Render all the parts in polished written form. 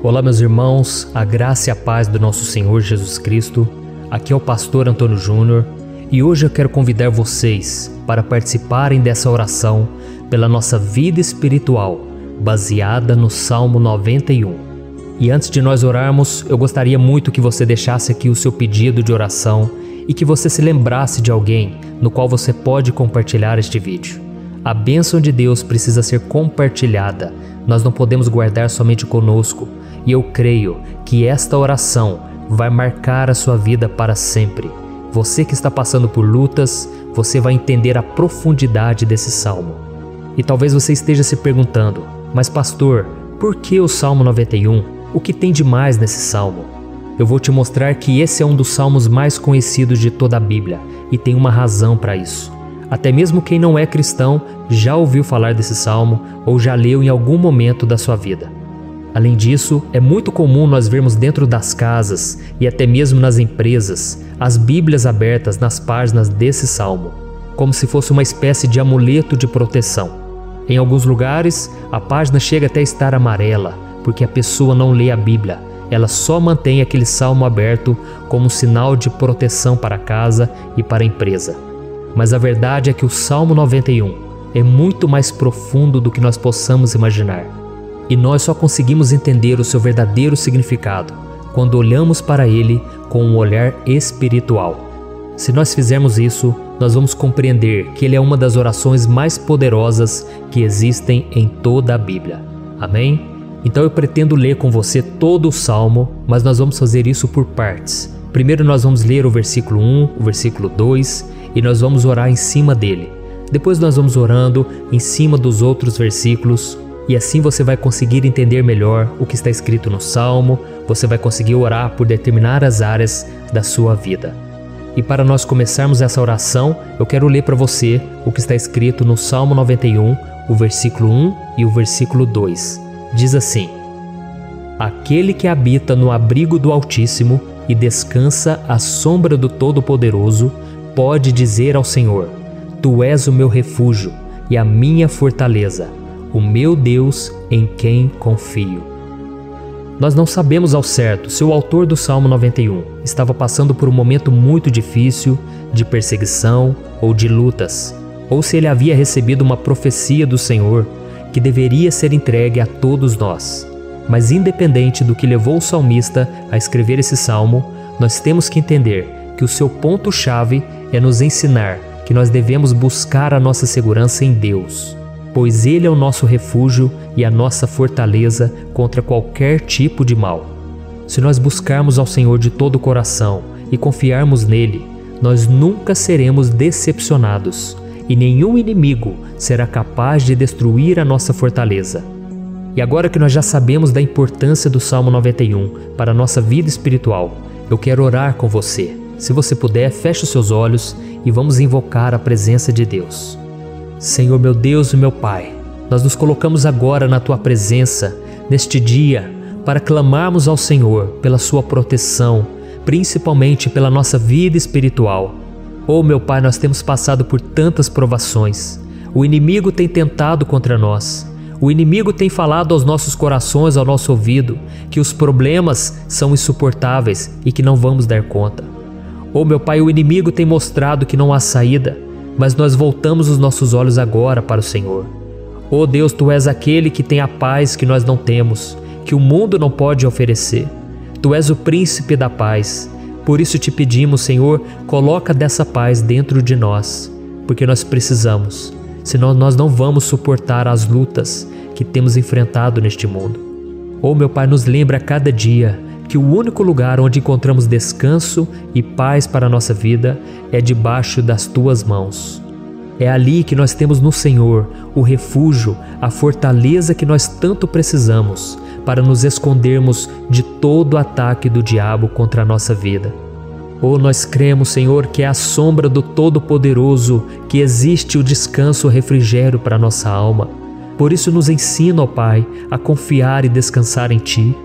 Olá, meus irmãos, a graça e a paz do nosso Senhor Jesus Cristo. Aqui é o pastor Antônio Júnior e hoje eu quero convidar vocês para participarem dessa oração pela nossa vida espiritual, baseada no Salmo 91. E antes de nós orarmos, eu gostaria muito que você deixasse aqui o seu pedido de oração e que você se lembrasse de alguém no qual você pode compartilhar este vídeo. A bênção de Deus precisa ser compartilhada, nós não podemos guardar somente conosco. E eu creio que esta oração vai marcar a sua vida para sempre. Você que está passando por lutas, você vai entender a profundidade desse salmo. E talvez você esteja se perguntando, mas pastor, por que o Salmo 91? O que tem de mais nesse salmo? Eu vou te mostrar que esse é um dos salmos mais conhecidos de toda a Bíblia e tem uma razão para isso. Até mesmo quem não é cristão já ouviu falar desse salmo ou já leu em algum momento da sua vida. Além disso, é muito comum nós vermos dentro das casas e até mesmo nas empresas as Bíblias abertas nas páginas desse salmo, como se fosse uma espécie de amuleto de proteção. Em alguns lugares, a página chega até a estar amarela, porque a pessoa não lê a Bíblia, ela só mantém aquele salmo aberto como um sinal de proteção para a casa e para a empresa. Mas a verdade é que o Salmo 91 é muito mais profundo do que nós possamos imaginar. E nós só conseguimos entender o seu verdadeiro significado quando olhamos para ele com um olhar espiritual. Se nós fizermos isso, nós vamos compreender que ele é uma das orações mais poderosas que existem em toda a Bíblia. Amém? Então eu pretendo ler com você todo o Salmo, mas nós vamos fazer isso por partes. Primeiro nós vamos ler o versículo 1, o versículo 2 e nós vamos orar em cima dele. Depois nós vamos orando em cima dos outros versículos. E assim você vai conseguir entender melhor o que está escrito no Salmo, você vai conseguir orar por determinadas áreas da sua vida. E para nós começarmos essa oração, eu quero ler para você o que está escrito no Salmo 91, o versículo 1 e o versículo 2. Diz assim: Aquele que habita no abrigo do Altíssimo e descansa à sombra do Todo-Poderoso, pode dizer ao Senhor: Tu és o meu refúgio e a minha fortaleza, o meu Deus em quem confio. Nós não sabemos ao certo se o autor do Salmo 91 estava passando por um momento muito difícil, de perseguição ou de lutas, ou se ele havia recebido uma profecia do Senhor que deveria ser entregue a todos nós. Mas independente do que levou o salmista a escrever esse salmo, nós temos que entender que o seu ponto-chave é nos ensinar que nós devemos buscar a nossa segurança em Deus, pois Ele é o nosso refúgio e a nossa fortaleza contra qualquer tipo de mal. Se nós buscarmos ao Senhor de todo o coração e confiarmos nele, nós nunca seremos decepcionados e nenhum inimigo será capaz de destruir a nossa fortaleza. E agora que nós já sabemos da importância do Salmo 91 para a nossa vida espiritual, eu quero orar com você. Se você puder, feche os seus olhos e vamos invocar a presença de Deus. Senhor meu Deus e meu Pai, nós nos colocamos agora na Tua presença, neste dia, para clamarmos ao Senhor pela Sua proteção, principalmente pela nossa vida espiritual. Oh meu Pai, nós temos passado por tantas provações, o inimigo tem tentado contra nós, o inimigo tem falado aos nossos corações, ao nosso ouvido, que os problemas são insuportáveis e que não vamos dar conta. Oh meu Pai, o inimigo tem mostrado que não há saída, mas nós voltamos os nossos olhos agora para o Senhor. Oh Deus, Tu és aquele que tem a paz que nós não temos, que o mundo não pode oferecer. Tu és o príncipe da paz. Por isso te pedimos, Senhor, coloca dessa paz dentro de nós, porque nós precisamos, senão nós não vamos suportar as lutas que temos enfrentado neste mundo. Oh meu Pai, nos lembra a cada dia que o único lugar onde encontramos descanso e paz para a nossa vida é debaixo das Tuas mãos. É ali que nós temos no Senhor o refúgio, a fortaleza que nós tanto precisamos para nos escondermos de todo o ataque do diabo contra a nossa vida. Oh, nós cremos, Senhor, que é à sombra do Todo-Poderoso que existe o descanso, o refrigério para a nossa alma. Por isso nos ensina, ó Pai, a confiar e descansar em Ti.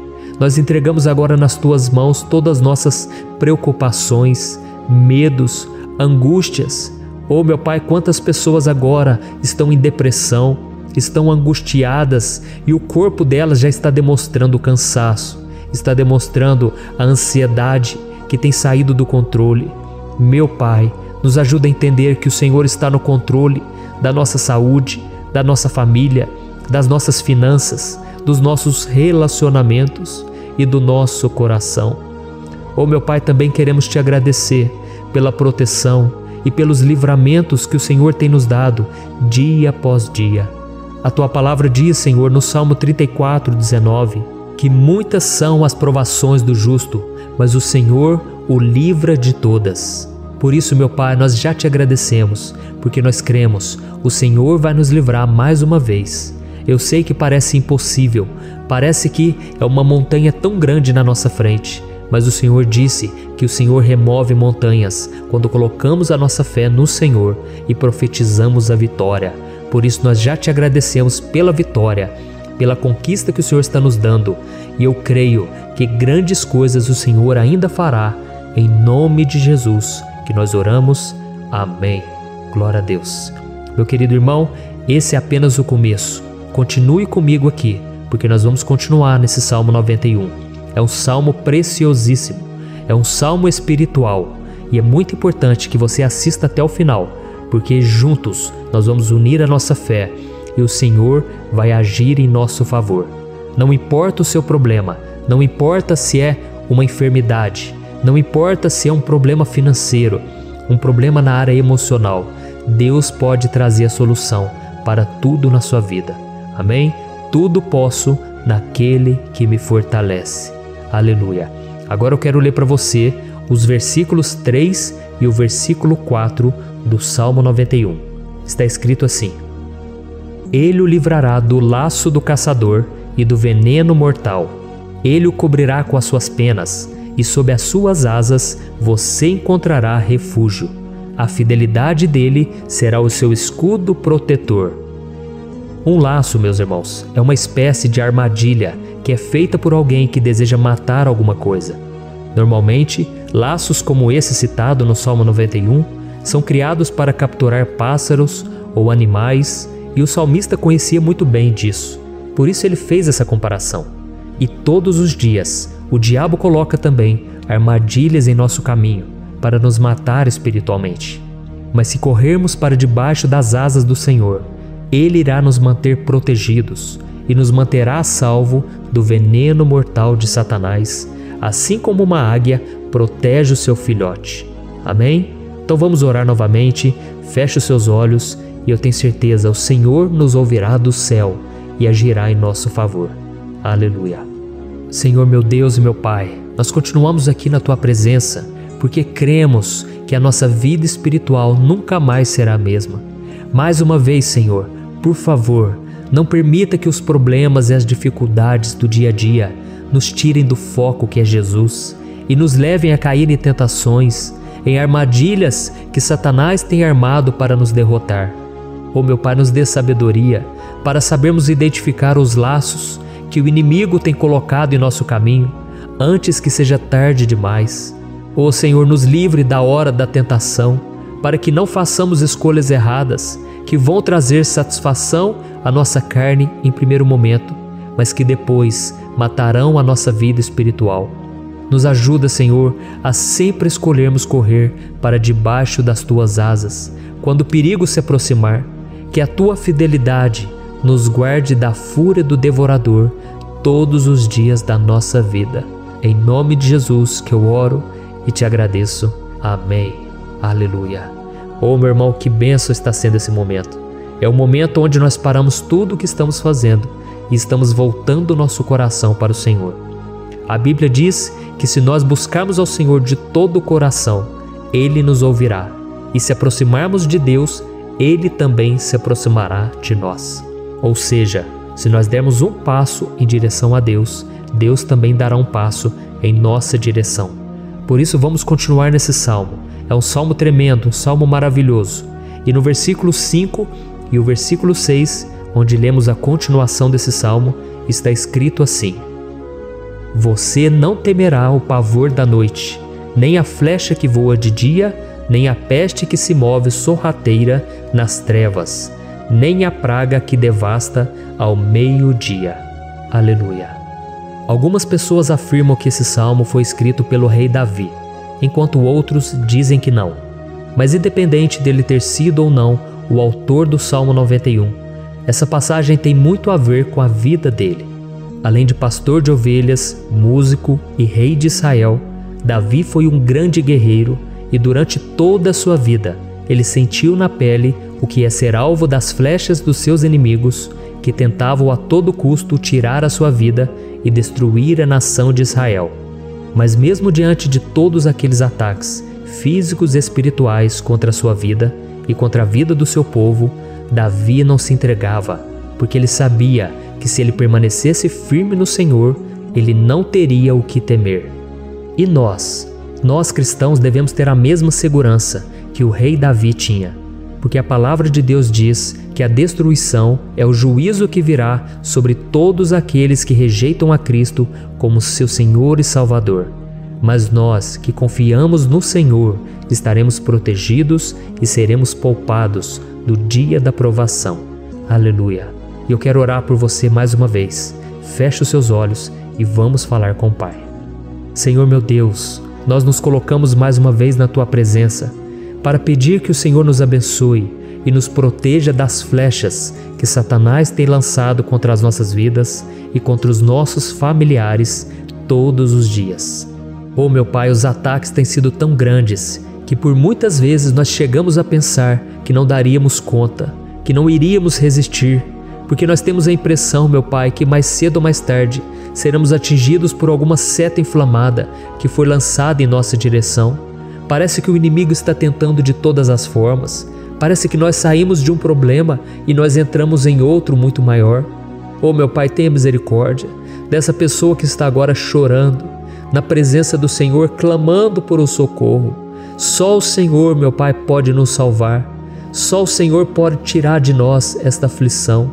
Nós entregamos agora nas Tuas mãos todas as nossas preocupações, medos, angústias. Oh meu Pai, quantas pessoas agora estão em depressão, estão angustiadas e o corpo delas já está demonstrando cansaço, está demonstrando a ansiedade que tem saído do controle. Meu Pai, nos ajuda a entender que o Senhor está no controle da nossa saúde, da nossa família, das nossas finanças, dos nossos relacionamentos e do nosso coração. Oh, meu Pai, também queremos te agradecer pela proteção e pelos livramentos que o Senhor tem nos dado dia após dia. A Tua palavra diz, Senhor, no Salmo 34:19, que muitas são as provações do justo, mas o Senhor o livra de todas. Por isso, meu Pai, nós já te agradecemos, porque nós cremos, o Senhor vai nos livrar mais uma vez. Eu sei que parece impossível, parece que é uma montanha tão grande na nossa frente, mas o Senhor disse que o Senhor remove montanhas quando colocamos a nossa fé no Senhor e profetizamos a vitória. Por isso nós já te agradecemos pela vitória, pela conquista que o Senhor está nos dando, e eu creio que grandes coisas o Senhor ainda fará, em nome de Jesus, que nós oramos. Amém. Glória a Deus. Meu querido irmão, esse é apenas o começo. Continue comigo aqui, porque nós vamos continuar nesse Salmo 91. É um salmo preciosíssimo, é um salmo espiritual, e é muito importante que você assista até o final, porque juntos nós vamos unir a nossa fé e o Senhor vai agir em nosso favor. Não importa o seu problema, não importa se é uma enfermidade, não importa se é um problema financeiro, um problema na área emocional, Deus pode trazer a solução para tudo na sua vida. Amém? Tudo posso naquele que me fortalece. Aleluia. Agora eu quero ler para você os versículos 3 e o versículo 4 do Salmo 91. Está escrito assim: Ele o livrará do laço do caçador e do veneno mortal. Ele o cobrirá com as suas penas, e sob as suas asas você encontrará refúgio. A fidelidade dele será o seu escudo protetor. Um laço, meus irmãos, é uma espécie de armadilha que é feita por alguém que deseja matar alguma coisa. Normalmente, laços como esse citado no Salmo 91 são criados para capturar pássaros ou animais, e o salmista conhecia muito bem disso. Por isso ele fez essa comparação. E todos os dias, o diabo coloca também armadilhas em nosso caminho para nos matar espiritualmente. Mas se corrermos para debaixo das asas do Senhor, Ele irá nos manter protegidos e nos manterá a salvo do veneno mortal de Satanás, assim como uma águia protege o seu filhote. Amém? Então vamos orar novamente, feche os seus olhos e eu tenho certeza, o Senhor nos ouvirá do céu e agirá em nosso favor. Aleluia. Senhor, meu Deus e meu Pai, nós continuamos aqui na Tua presença porque cremos que a nossa vida espiritual nunca mais será a mesma. Mais uma vez, Senhor, por favor, não permita que os problemas e as dificuldades do dia a dia nos tirem do foco que é Jesus e nos levem a cair em tentações, em armadilhas que Satanás tem armado para nos derrotar. Oh, meu Pai, nos dê sabedoria para sabermos identificar os laços que o inimigo tem colocado em nosso caminho antes que seja tarde demais. Oh, Senhor, nos livre da hora da tentação, para que não façamos escolhas erradas que vão trazer satisfação à nossa carne em primeiro momento, mas que depois matarão a nossa vida espiritual. Nos ajuda, Senhor, a sempre escolhermos correr para debaixo das Tuas asas, quando o perigo se aproximar. Que a Tua fidelidade nos guarde da fúria do devorador todos os dias da nossa vida. Em nome de Jesus que eu oro e te agradeço. Amém. Aleluia. Oh, meu irmão, que bênção está sendo esse momento. É o momento onde nós paramos tudo o que estamos fazendo e estamos voltando o nosso coração para o Senhor. A Bíblia diz que se nós buscarmos ao Senhor de todo o coração, Ele nos ouvirá. E se aproximarmos de Deus, Ele também se aproximará de nós. Ou seja, se nós dermos um passo em direção a Deus, Deus também dará um passo em nossa direção. Por isso vamos continuar nesse salmo. É um salmo tremendo, um salmo maravilhoso. E no versículo 5 e o versículo 6, onde lemos a continuação desse salmo, está escrito assim: Você não temerá o pavor da noite, nem a flecha que voa de dia, nem a peste que se move sorrateira nas trevas, nem a praga que devasta ao meio-dia. Aleluia. Algumas pessoas afirmam que esse salmo foi escrito pelo rei Davi, enquanto outros dizem que não. Mas independente dele ter sido ou não o autor do Salmo 91, essa passagem tem muito a ver com a vida dele. Além de pastor de ovelhas, músico e rei de Israel, Davi foi um grande guerreiro e durante toda a sua vida ele sentiu na pele o que é ser alvo das flechas dos seus inimigos, que tentavam a todo custo tirar a sua vida e destruir a nação de Israel. Mas mesmo diante de todos aqueles ataques físicos e espirituais contra a sua vida e contra a vida do seu povo, Davi não se entregava, porque ele sabia que se ele permanecesse firme no Senhor, ele não teria o que temer. E nós cristãos devemos ter a mesma segurança que o rei Davi tinha, porque a palavra de Deus diz que a destruição é o juízo que virá sobre todos aqueles que rejeitam a Cristo como seu Senhor e Salvador. Mas nós que confiamos no Senhor estaremos protegidos e seremos poupados do dia da provação. Aleluia! E eu quero orar por você mais uma vez. Feche os seus olhos e vamos falar com o Pai. Senhor meu Deus, nós nos colocamos mais uma vez na Tua presença para pedir que o Senhor nos abençoe e nos proteja das flechas que Satanás tem lançado contra as nossas vidas e contra os nossos familiares todos os dias. Oh meu Pai, os ataques têm sido tão grandes que por muitas vezes nós chegamos a pensar que não daríamos conta, que não iríamos resistir, porque nós temos a impressão, meu Pai, que mais cedo ou mais tarde seremos atingidos por alguma seta inflamada que foi lançada em nossa direção. Parece que o inimigo está tentando de todas as formas. Parece que nós saímos de um problema e nós entramos em outro muito maior. Oh meu Pai, tenha misericórdia dessa pessoa que está agora chorando, na presença do Senhor, clamando por um socorro. Só o Senhor, meu Pai, pode nos salvar. Só o Senhor pode tirar de nós esta aflição.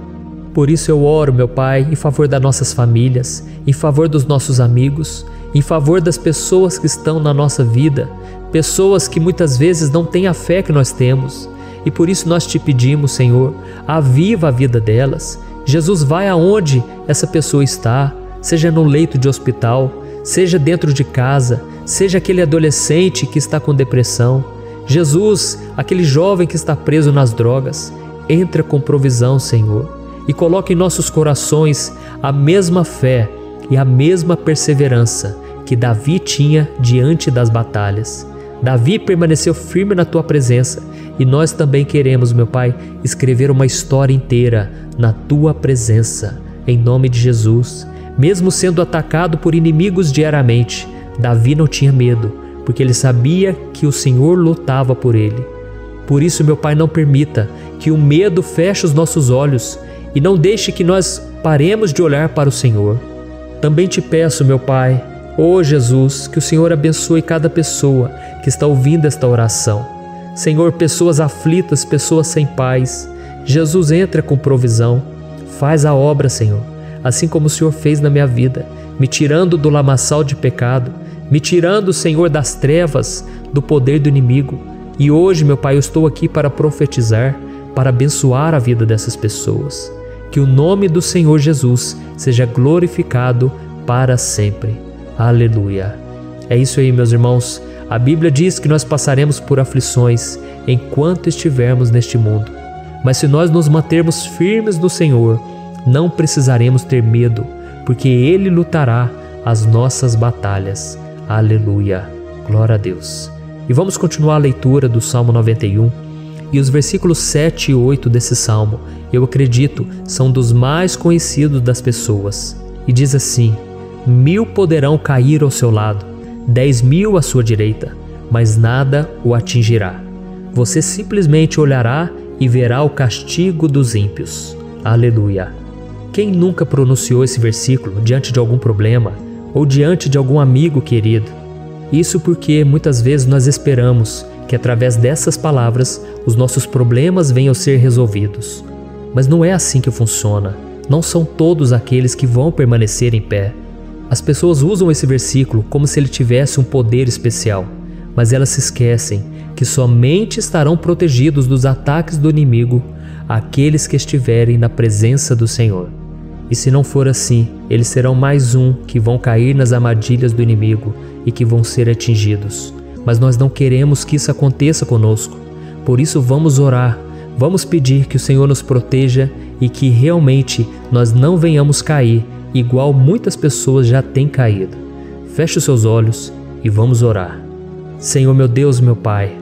Por isso eu oro, meu Pai, em favor das nossas famílias, em favor dos nossos amigos, em favor das pessoas que estão na nossa vida, pessoas que muitas vezes não têm a fé que nós temos. E por isso nós te pedimos, Senhor, aviva a vida delas. Jesus, vai aonde essa pessoa está, seja no leito de hospital, seja dentro de casa, seja aquele adolescente que está com depressão. Jesus, aquele jovem que está preso nas drogas, entra com provisão, Senhor, e coloca em nossos corações a mesma fé e a mesma perseverança que Davi tinha diante das batalhas. Davi permaneceu firme na Tua presença e nós também queremos, meu Pai, escrever uma história inteira na Tua presença, em nome de Jesus. Mesmo sendo atacado por inimigos diariamente, Davi não tinha medo, porque ele sabia que o Senhor lutava por ele. Por isso, meu Pai, não permita que o medo feche os nossos olhos e não deixe que nós paremos de olhar para o Senhor. Também te peço, meu Pai, ó Jesus, que o Senhor abençoe cada pessoa que está ouvindo esta oração. Senhor, pessoas aflitas, pessoas sem paz. Jesus, entra com provisão. Faz a obra, Senhor, assim como o Senhor fez na minha vida, me tirando do lamaçal de pecado, me tirando, Senhor, das trevas, do poder do inimigo. E hoje, meu Pai, eu estou aqui para profetizar, para abençoar a vida dessas pessoas. Que o nome do Senhor Jesus seja glorificado para sempre. Aleluia. É isso aí, meus irmãos. A Bíblia diz que nós passaremos por aflições enquanto estivermos neste mundo. Mas se nós nos mantermos firmes no Senhor, não precisaremos ter medo, porque Ele lutará as nossas batalhas. Aleluia. Glória a Deus. E vamos continuar a leitura do Salmo 91. E os versículos 7 e 8 desse salmo, eu acredito, são dos mais conhecidos das pessoas. E diz assim: 1000 poderão cair ao seu lado, 10.000 à sua direita, mas nada o atingirá. Você simplesmente olhará e verá o castigo dos ímpios. Aleluia. Quem nunca pronunciou esse versículo diante de algum problema ou diante de algum amigo querido? Isso porque muitas vezes nós esperamos que através dessas palavras os nossos problemas venham a ser resolvidos. Mas não é assim que funciona. Não são todos aqueles que vão permanecer em pé. As pessoas usam esse versículo como se ele tivesse um poder especial, mas elas se esquecem que somente estarão protegidos dos ataques do inimigo aqueles que estiverem na presença do Senhor. E se não for assim, eles serão mais um que vão cair nas armadilhas do inimigo e que vão ser atingidos. Mas nós não queremos que isso aconteça conosco. Por isso vamos orar, vamos pedir que o Senhor nos proteja e que realmente nós não venhamos cair igual muitas pessoas já têm caído. Feche os seus olhos e vamos orar. Senhor meu Deus, meu Pai,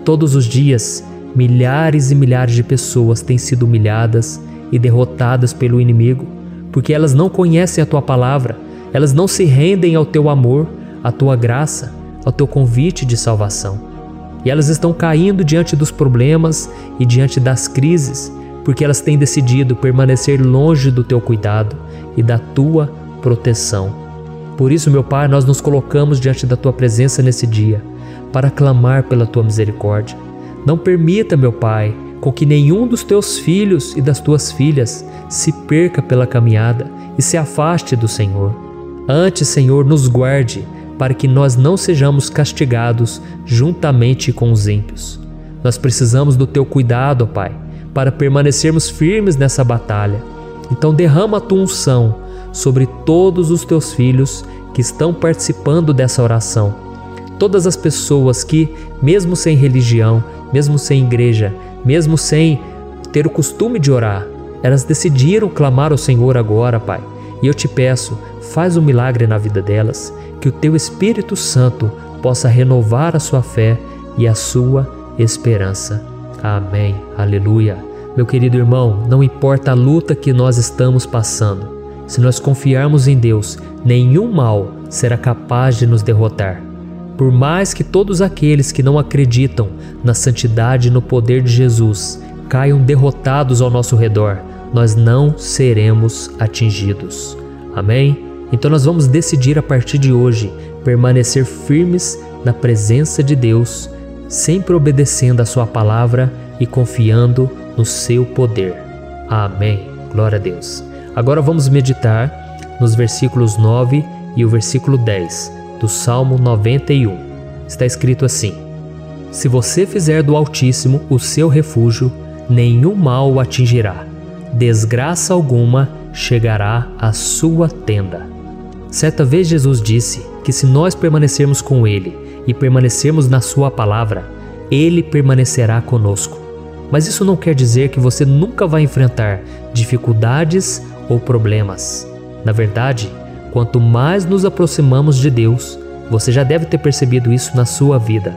todos os dias milhares e milhares de pessoas têm sido humilhadas e derrotadas pelo inimigo, porque elas não conhecem a Tua palavra, elas não se rendem ao Teu amor, à Tua graça, ao Teu convite de salvação. E elas estão caindo diante dos problemas e diante das crises, porque elas têm decidido permanecer longe do Teu cuidado e da Tua proteção. Por isso, meu Pai, nós nos colocamos diante da Tua presença nesse dia, para clamar pela Tua misericórdia. Não permita, meu Pai, com que nenhum dos Teus filhos e das Tuas filhas se perca pela caminhada e se afaste do Senhor. Antes, Senhor, nos guarde, para que nós não sejamos castigados juntamente com os ímpios. Nós precisamos do Teu cuidado, ó Pai, para permanecermos firmes nessa batalha. Então derrama a Tua unção sobre todos os Teus filhos que estão participando dessa oração. Todas as pessoas que, mesmo sem religião, mesmo sem igreja, mesmo sem ter o costume de orar, elas decidiram clamar ao Senhor agora, Pai. E eu te peço, faz um milagre na vida delas, que o Teu Espírito Santo possa renovar a sua fé e a sua esperança. Amém. Aleluia. Meu querido irmão, não importa a luta que nós estamos passando, se nós confiarmos em Deus, nenhum mal será capaz de nos derrotar. Por mais que todos aqueles que não acreditam na santidade e no poder de Jesus caiam derrotados ao nosso redor, nós não seremos atingidos. Amém? Então nós vamos decidir a partir de hoje permanecer firmes na presença de Deus, sempre obedecendo a Sua palavra e confiando no Seu poder. Amém. Glória a Deus. Agora vamos meditar nos versículos 9 e o versículo 10 do Salmo 91. Está escrito assim: Se você fizer do Altíssimo o seu refúgio, nenhum mal o atingirá, desgraça alguma chegará à sua tenda. Certa vez Jesus disse que se nós permanecermos com Ele e permanecermos na Sua palavra, Ele permanecerá conosco. Mas isso não quer dizer que você nunca vai enfrentar dificuldades ou problemas. Na verdade, quanto mais nos aproximamos de Deus, você já deve ter percebido isso na sua vida,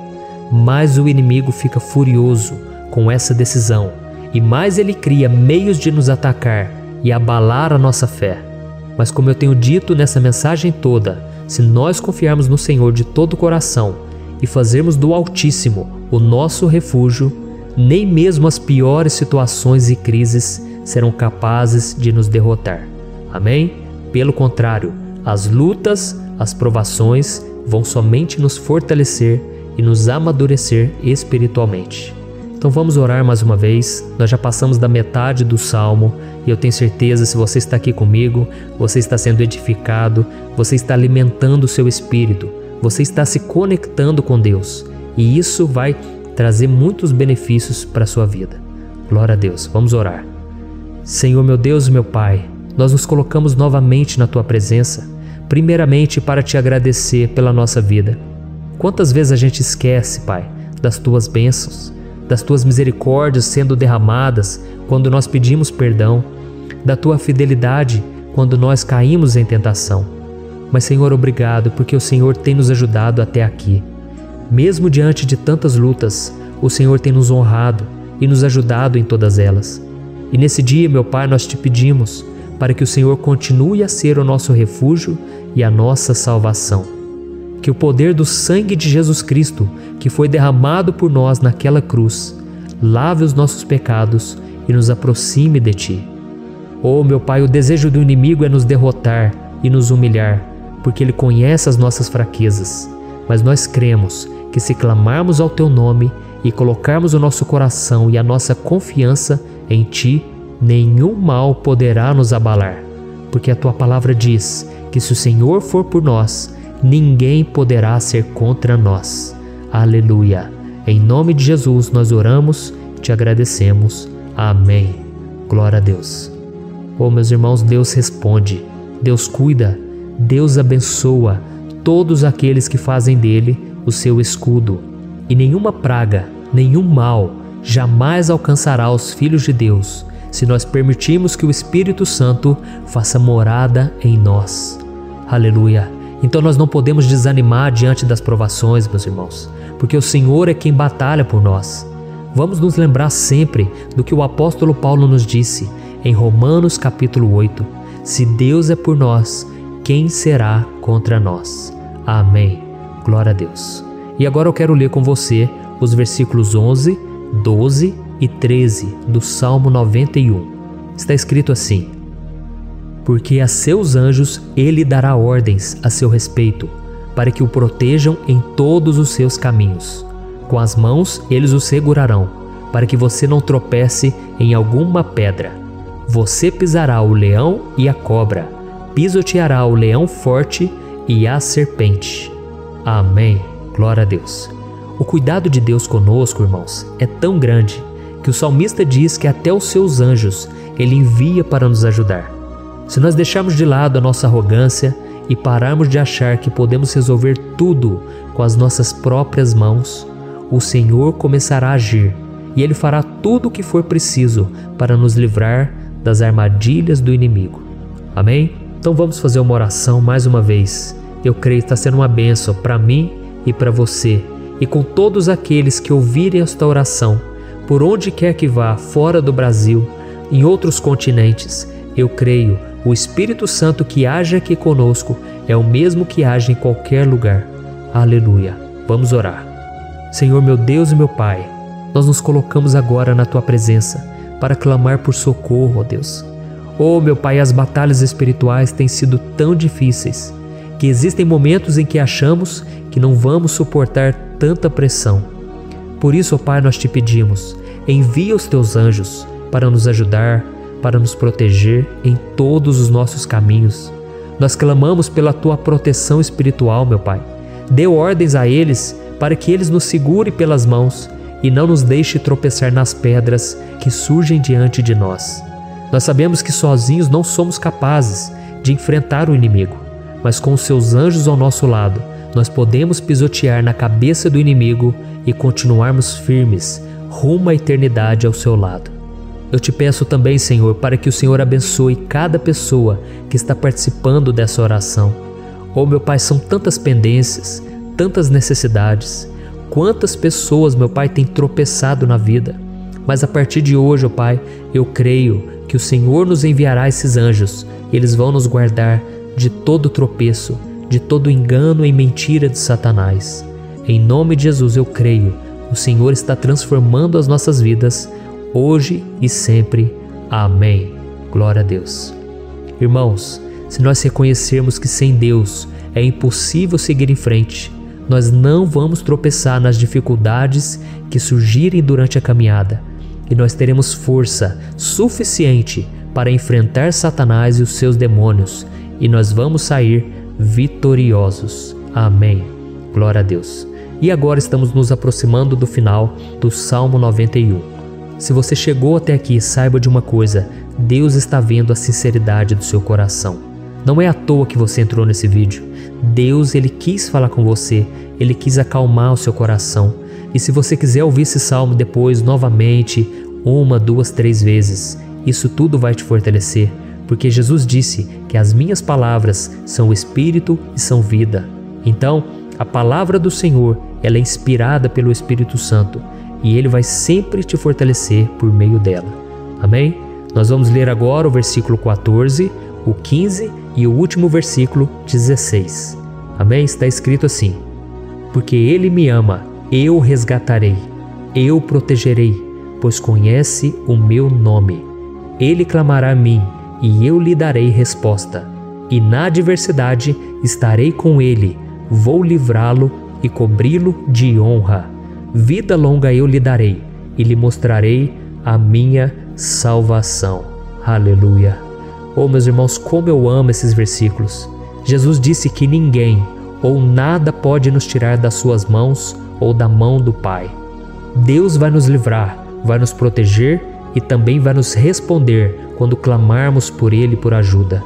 mais o inimigo fica furioso com essa decisão e mais ele cria meios de nos atacar e abalar a nossa fé. Mas como eu tenho dito nessa mensagem toda, se nós confiarmos no Senhor de todo o coração e fazermos do Altíssimo o nosso refúgio, nem mesmo as piores situações e crises serão capazes de nos derrotar. Amém? Pelo contrário, as lutas, as provações vão somente nos fortalecer e nos amadurecer espiritualmente. Então vamos orar mais uma vez. Nós já passamos da metade do Salmo e eu tenho certeza, se você está aqui comigo, você está sendo edificado, você está alimentando o seu espírito, você está se conectando com Deus e isso vai trazer muitos benefícios para a sua vida. Glória a Deus. Vamos orar. Senhor meu Deus e meu Pai, nós nos colocamos novamente na Tua presença, primeiramente para Te agradecer pela nossa vida. Quantas vezes a gente esquece, Pai, das Tuas bênçãos, das Tuas misericórdias sendo derramadas quando nós pedimos perdão, da Tua fidelidade quando nós caímos em tentação. Mas, Senhor, obrigado, porque o Senhor tem nos ajudado até aqui. Mesmo diante de tantas lutas, o Senhor tem nos honrado e nos ajudado em todas elas. E nesse dia, meu Pai, nós Te pedimos para que o Senhor continue a ser o nosso refúgio e a nossa salvação. Que o poder do sangue de Jesus Cristo, que foi derramado por nós naquela cruz, lave os nossos pecados e nos aproxime de Ti. Oh, meu Pai, o desejo do inimigo é nos derrotar e nos humilhar, porque ele conhece as nossas fraquezas. Mas nós cremos que se clamarmos ao Teu nome e colocarmos o nosso coração e a nossa confiança em Ti, nenhum mal poderá nos abalar, porque a Tua palavra diz que se o Senhor for por nós, ninguém poderá ser contra nós. Aleluia! Em nome de Jesus nós oramos, Te agradecemos. Amém. Glória a Deus. Oh, meus irmãos, Deus responde, Deus cuida, Deus abençoa todos aqueles que fazem dele o seu escudo. E nenhuma praga, nenhum mal jamais alcançará os filhos de Deus, se nós permitirmos que o Espírito Santo faça morada em nós. Aleluia! Então nós não podemos desanimar diante das provações, meus irmãos, porque o Senhor é quem batalha por nós. Vamos nos lembrar sempre do que o apóstolo Paulo nos disse em Romanos capítulo 8. Se Deus é por nós, quem será contra nós? Amém. Glória a Deus. E agora eu quero ler com você os versículos 11, 12 e 13 do Salmo 91. Está escrito assim: porque a seus anjos ele dará ordens a seu respeito, para que o protejam em todos os seus caminhos. Com as mãos eles o segurarão, para que você não tropece em alguma pedra. Você pisará o leão e a cobra, pisoteará o leão forte e a serpente. Amém. Glória a Deus. O cuidado de Deus conosco, irmãos, é tão grande que o salmista diz que até os seus anjos ele envia para nos ajudar. Se nós deixarmos de lado a nossa arrogância e pararmos de achar que podemos resolver tudo com as nossas próprias mãos, o Senhor começará a agir e Ele fará tudo o que for preciso para nos livrar das armadilhas do inimigo. Amém? Então vamos fazer uma oração mais uma vez. Eu creio que está sendo uma bênção para mim e para você, e com todos aqueles que ouvirem esta oração, por onde quer que vá, fora do Brasil, em outros continentes. Eu creio, o Espírito Santo que age aqui conosco é o mesmo que age em qualquer lugar. Aleluia. Vamos orar. Senhor, meu Deus e meu Pai, nós nos colocamos agora na Tua presença para clamar por socorro, ó Deus. Oh, meu Pai, as batalhas espirituais têm sido tão difíceis que existem momentos em que achamos que não vamos suportar tanta pressão. Por isso, ó Pai, nós te pedimos, envia os Teus anjos para nos ajudar, para nos proteger em todos os nossos caminhos. Nós clamamos pela Tua proteção espiritual, meu Pai. Dê ordens a eles para que eles nos segurem pelas mãos e não nos deixe tropeçar nas pedras que surgem diante de nós. Nós sabemos que sozinhos não somos capazes de enfrentar o inimigo, mas com os Seus anjos ao nosso lado, nós podemos pisotear na cabeça do inimigo e continuarmos firmes rumo à eternidade ao Seu lado. Eu te peço também, Senhor, para que o Senhor abençoe cada pessoa que está participando dessa oração. Oh, meu Pai, são tantas pendências, tantas necessidades. Quantas pessoas, meu Pai, têm tropeçado na vida. Mas a partir de hoje, ó Pai, eu creio que o Senhor nos enviará esses anjos. Eles vão nos guardar de todo tropeço, de todo engano e mentira de Satanás. Em nome de Jesus eu creio, o Senhor está transformando as nossas vidas, hoje e sempre. Amém. Glória a Deus. Irmãos, se nós reconhecermos que sem Deus é impossível seguir em frente, nós não vamos tropeçar nas dificuldades que surgirem durante a caminhada, e nós teremos força suficiente para enfrentar Satanás e os seus demônios, e nós vamos sair vitoriosos. Amém. Glória a Deus. E agora estamos nos aproximando do final do Salmo 91. Se você chegou até aqui, saiba de uma coisa: Deus está vendo a sinceridade do seu coração. Não é à toa que você entrou nesse vídeo. Deus, Ele quis falar com você, Ele quis acalmar o seu coração. E se você quiser ouvir esse salmo depois, novamente, 1, 2, 3 vezes, isso tudo vai te fortalecer, porque Jesus disse que as minhas palavras são espírito e são vida. Então, a palavra do Senhor, ela é inspirada pelo Espírito Santo, e Ele vai sempre te fortalecer por meio dela. Amém? Nós vamos ler agora o versículo 14, o 15 e o último versículo 16. Amém? Está escrito assim: porque Ele me ama, eu o resgatarei, eu o protegerei, pois conhece o meu nome. Ele clamará a mim, e eu lhe darei resposta. E na adversidade estarei com ele, vou livrá-lo e cobri-lo de honra. Vida longa eu lhe darei, e lhe mostrarei a minha salvação. Aleluia. Oh, meus irmãos, como eu amo esses versículos. Jesus disse que ninguém ou nada pode nos tirar das suas mãos ou da mão do Pai. Deus vai nos livrar, vai nos proteger e também vai nos responder quando clamarmos por Ele por ajuda.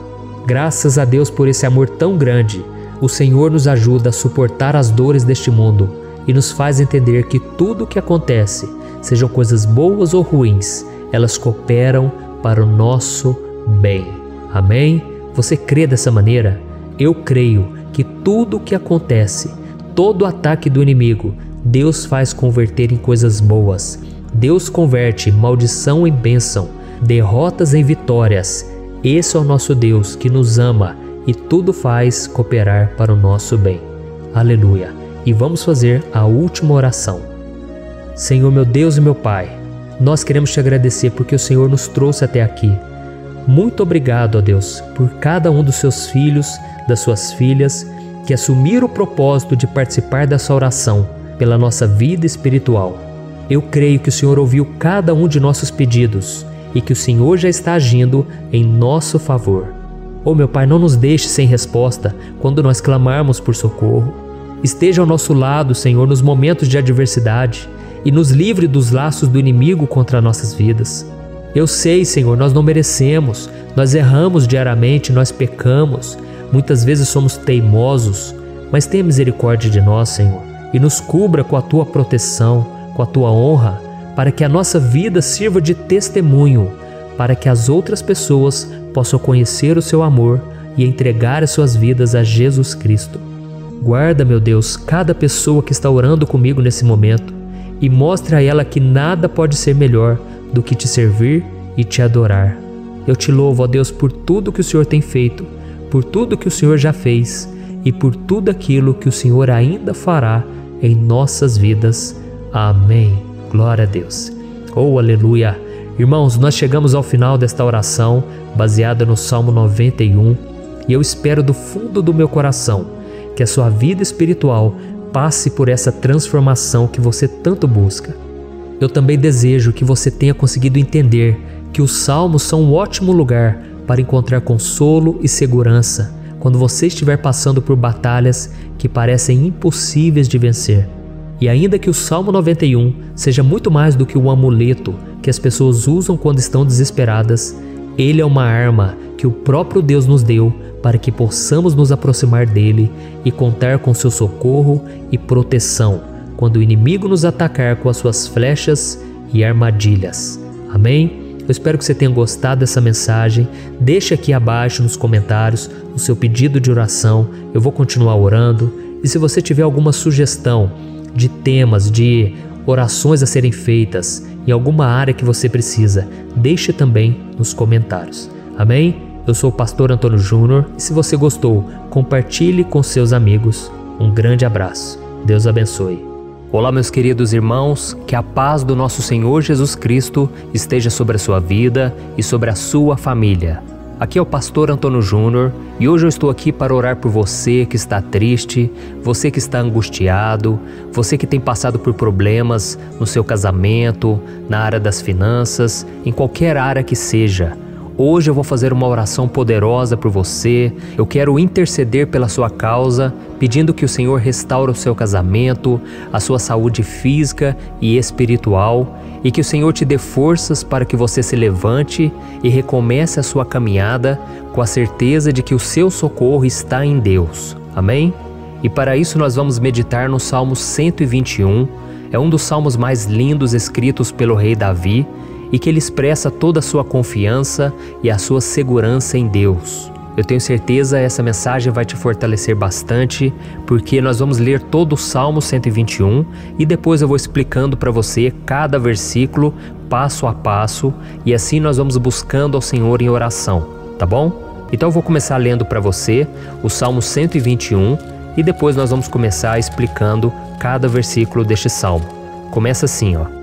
Graças a Deus por esse amor tão grande, o Senhor nos ajuda a suportar as dores deste mundo e nos faz entender que tudo o que acontece, sejam coisas boas ou ruins, elas cooperam para o nosso bem. Amém? Você crê dessa maneira? Eu creio que tudo o que acontece, todo ataque do inimigo, Deus faz converter em coisas boas. Deus converte maldição em bênção, derrotas em vitórias. Esse é o nosso Deus que nos ama e tudo faz cooperar para o nosso bem. Aleluia! E vamos fazer a última oração. Senhor meu Deus e meu Pai, nós queremos te agradecer porque o Senhor nos trouxe até aqui. Muito obrigado, ó Deus, por cada um dos seus filhos, das suas filhas, que assumiram o propósito de participar dessa oração pela nossa vida espiritual. Eu creio que o Senhor ouviu cada um de nossos pedidos e que o Senhor já está agindo em nosso favor. Oh meu Pai, não nos deixe sem resposta quando nós clamarmos por socorro. Esteja ao nosso lado, Senhor, nos momentos de adversidade e nos livre dos laços do inimigo contra nossas vidas. Eu sei, Senhor, nós não merecemos, nós erramos diariamente, nós pecamos, muitas vezes somos teimosos, mas tenha misericórdia de nós, Senhor, e nos cubra com a Tua proteção, com a Tua honra, para que a nossa vida sirva de testemunho, para que as outras pessoas possam conhecer o Seu amor e entregar as suas vidas a Jesus Cristo. Guarda, meu Deus, cada pessoa que está orando comigo nesse momento e mostre a ela que nada pode ser melhor do que te servir e te adorar. Eu te louvo, ó Deus, por tudo que o Senhor tem feito, por tudo que o Senhor já fez e por tudo aquilo que o Senhor ainda fará em nossas vidas. Amém. Glória a Deus. Oh, aleluia. Irmãos, nós chegamos ao final desta oração baseada no Salmo 91 e eu espero do fundo do meu coração que a sua vida espiritual passe por essa transformação que você tanto busca. Eu também desejo que você tenha conseguido entender que os salmos são um ótimo lugar para encontrar consolo e segurança quando você estiver passando por batalhas que parecem impossíveis de vencer. E ainda que o Salmo 91 seja muito mais do que um amuleto que as pessoas usam quando estão desesperadas, ele é uma arma que o próprio Deus nos deu para que possamos nos aproximar dele e contar com seu socorro e proteção quando o inimigo nos atacar com as suas flechas e armadilhas. Amém? Eu espero que você tenha gostado dessa mensagem. Deixe aqui abaixo nos comentários o seu pedido de oração. Eu vou continuar orando. E se você tiver alguma sugestão de temas, de orações a serem feitas em alguma área que você precisa, deixe também nos comentários. Amém? Eu sou o pastor Antônio Júnior e se você gostou, compartilhe com seus amigos. Um grande abraço. Deus abençoe. Olá, meus queridos irmãos, que a paz do nosso Senhor Jesus Cristo esteja sobre a sua vida e sobre a sua família. Aqui é o pastor Antônio Júnior e hoje eu estou aqui para orar por você que está triste, você que está angustiado, você que tem passado por problemas no seu casamento, na área das finanças, em qualquer área que seja. Hoje eu vou fazer uma oração poderosa por você. Eu quero interceder pela sua causa, pedindo que o Senhor restaure o seu casamento, a sua saúde física e espiritual, e que o Senhor te dê forças para que você se levante e recomece a sua caminhada com a certeza de que o seu socorro está em Deus. Amém? E para isso nós vamos meditar no Salmo 121. É um dos salmos mais lindos escritos pelo rei Davi, e que ele expressa toda a sua confiança e a sua segurança em Deus. Eu tenho certeza essa mensagem vai te fortalecer bastante, porque nós vamos ler todo o Salmo 121 e depois eu vou explicando para você cada versículo, passo a passo, e assim nós vamos buscando ao Senhor em oração, tá bom? Então eu vou começar lendo para você o Salmo 121 e depois nós vamos começar explicando cada versículo deste salmo. Começa assim, ó.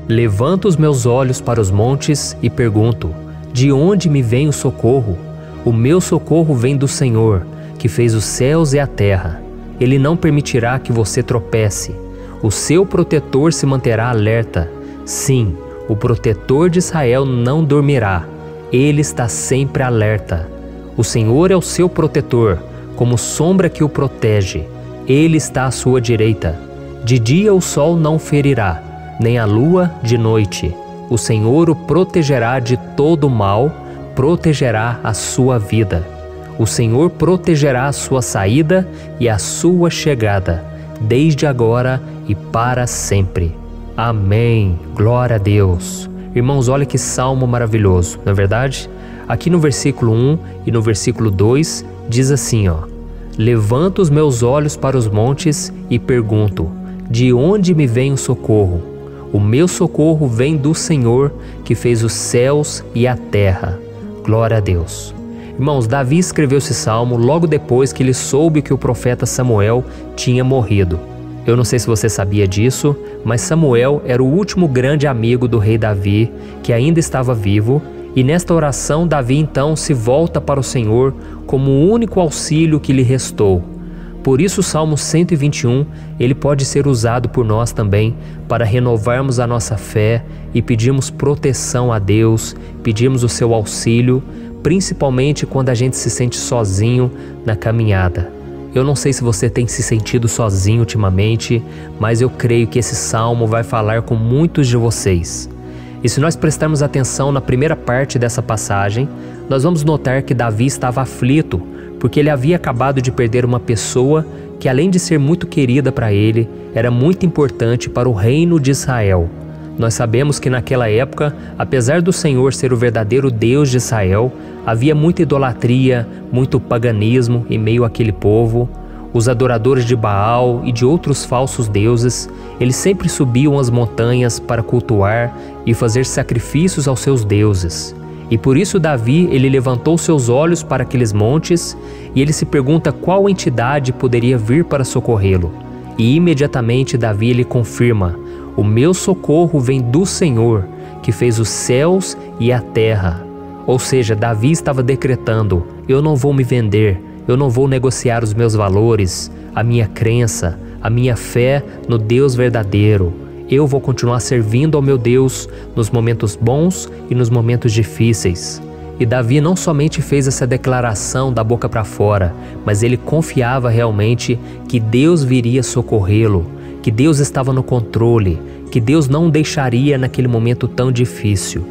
Levanto os meus olhos para os montes e pergunto: de onde me vem o socorro? O meu socorro vem do Senhor, que fez os céus e a terra. Ele não permitirá que você tropece. O seu protetor se manterá alerta. Sim, o protetor de Israel não dormirá. Ele está sempre alerta. O Senhor é o seu protetor, como sombra que o protege. Ele está à sua direita. De dia o sol não ferirá, nem a lua de noite. O Senhor o protegerá de todo mal, protegerá a sua vida. O Senhor protegerá a sua saída e a sua chegada, desde agora e para sempre. Amém. Glória a Deus. Irmãos, olha que salmo maravilhoso, não é verdade? Aqui no versículo 1 e no versículo 2 diz assim, ó: Levanto os meus olhos para os montes e pergunto, de onde me vem o socorro? O meu socorro vem do Senhor, que fez os céus e a terra. Glória a Deus. Irmãos, Davi escreveu esse salmo logo depois que ele soube que o profeta Samuel tinha morrido. Eu não sei se você sabia disso, mas Samuel era o último grande amigo do rei Davi, que ainda estava vivo, e nesta oração Davi então se volta para o Senhor como o único auxílio que lhe restou. Por isso o Salmo 121, ele pode ser usado por nós também para renovarmos a nossa fé e pedirmos proteção a Deus, pedirmos o seu auxílio, principalmente quando a gente se sente sozinho na caminhada. Eu não sei se você tem se sentido sozinho ultimamente, mas eu creio que esse salmo vai falar com muitos de vocês. E se nós prestarmos atenção na primeira parte dessa passagem, nós vamos notar que Davi estava aflito, porque ele havia acabado de perder uma pessoa que, além de ser muito querida para ele, era muito importante para o reino de Israel. Nós sabemos que naquela época, apesar do Senhor ser o verdadeiro Deus de Israel, havia muita idolatria, muito paganismo em meio àquele povo. Os adoradores de Baal e de outros falsos deuses, eles sempre subiam as montanhas para cultuar e fazer sacrifícios aos seus deuses. E por isso Davi, ele levantou seus olhos para aqueles montes e ele se pergunta qual entidade poderia vir para socorrê-lo. E imediatamente Davi ele confirma: o meu socorro vem do Senhor, que fez os céus e a terra. Ou seja, Davi estava decretando: eu não vou me vender, eu não vou negociar os meus valores, a minha crença, a minha fé no Deus verdadeiro. Eu vou continuar servindo ao meu Deus nos momentos bons e nos momentos difíceis. E Davi não somente fez essa declaração da boca para fora, mas ele confiava realmente que Deus viria socorrê-lo, que Deus estava no controle, que Deus não o deixaria naquele momento tão difícil.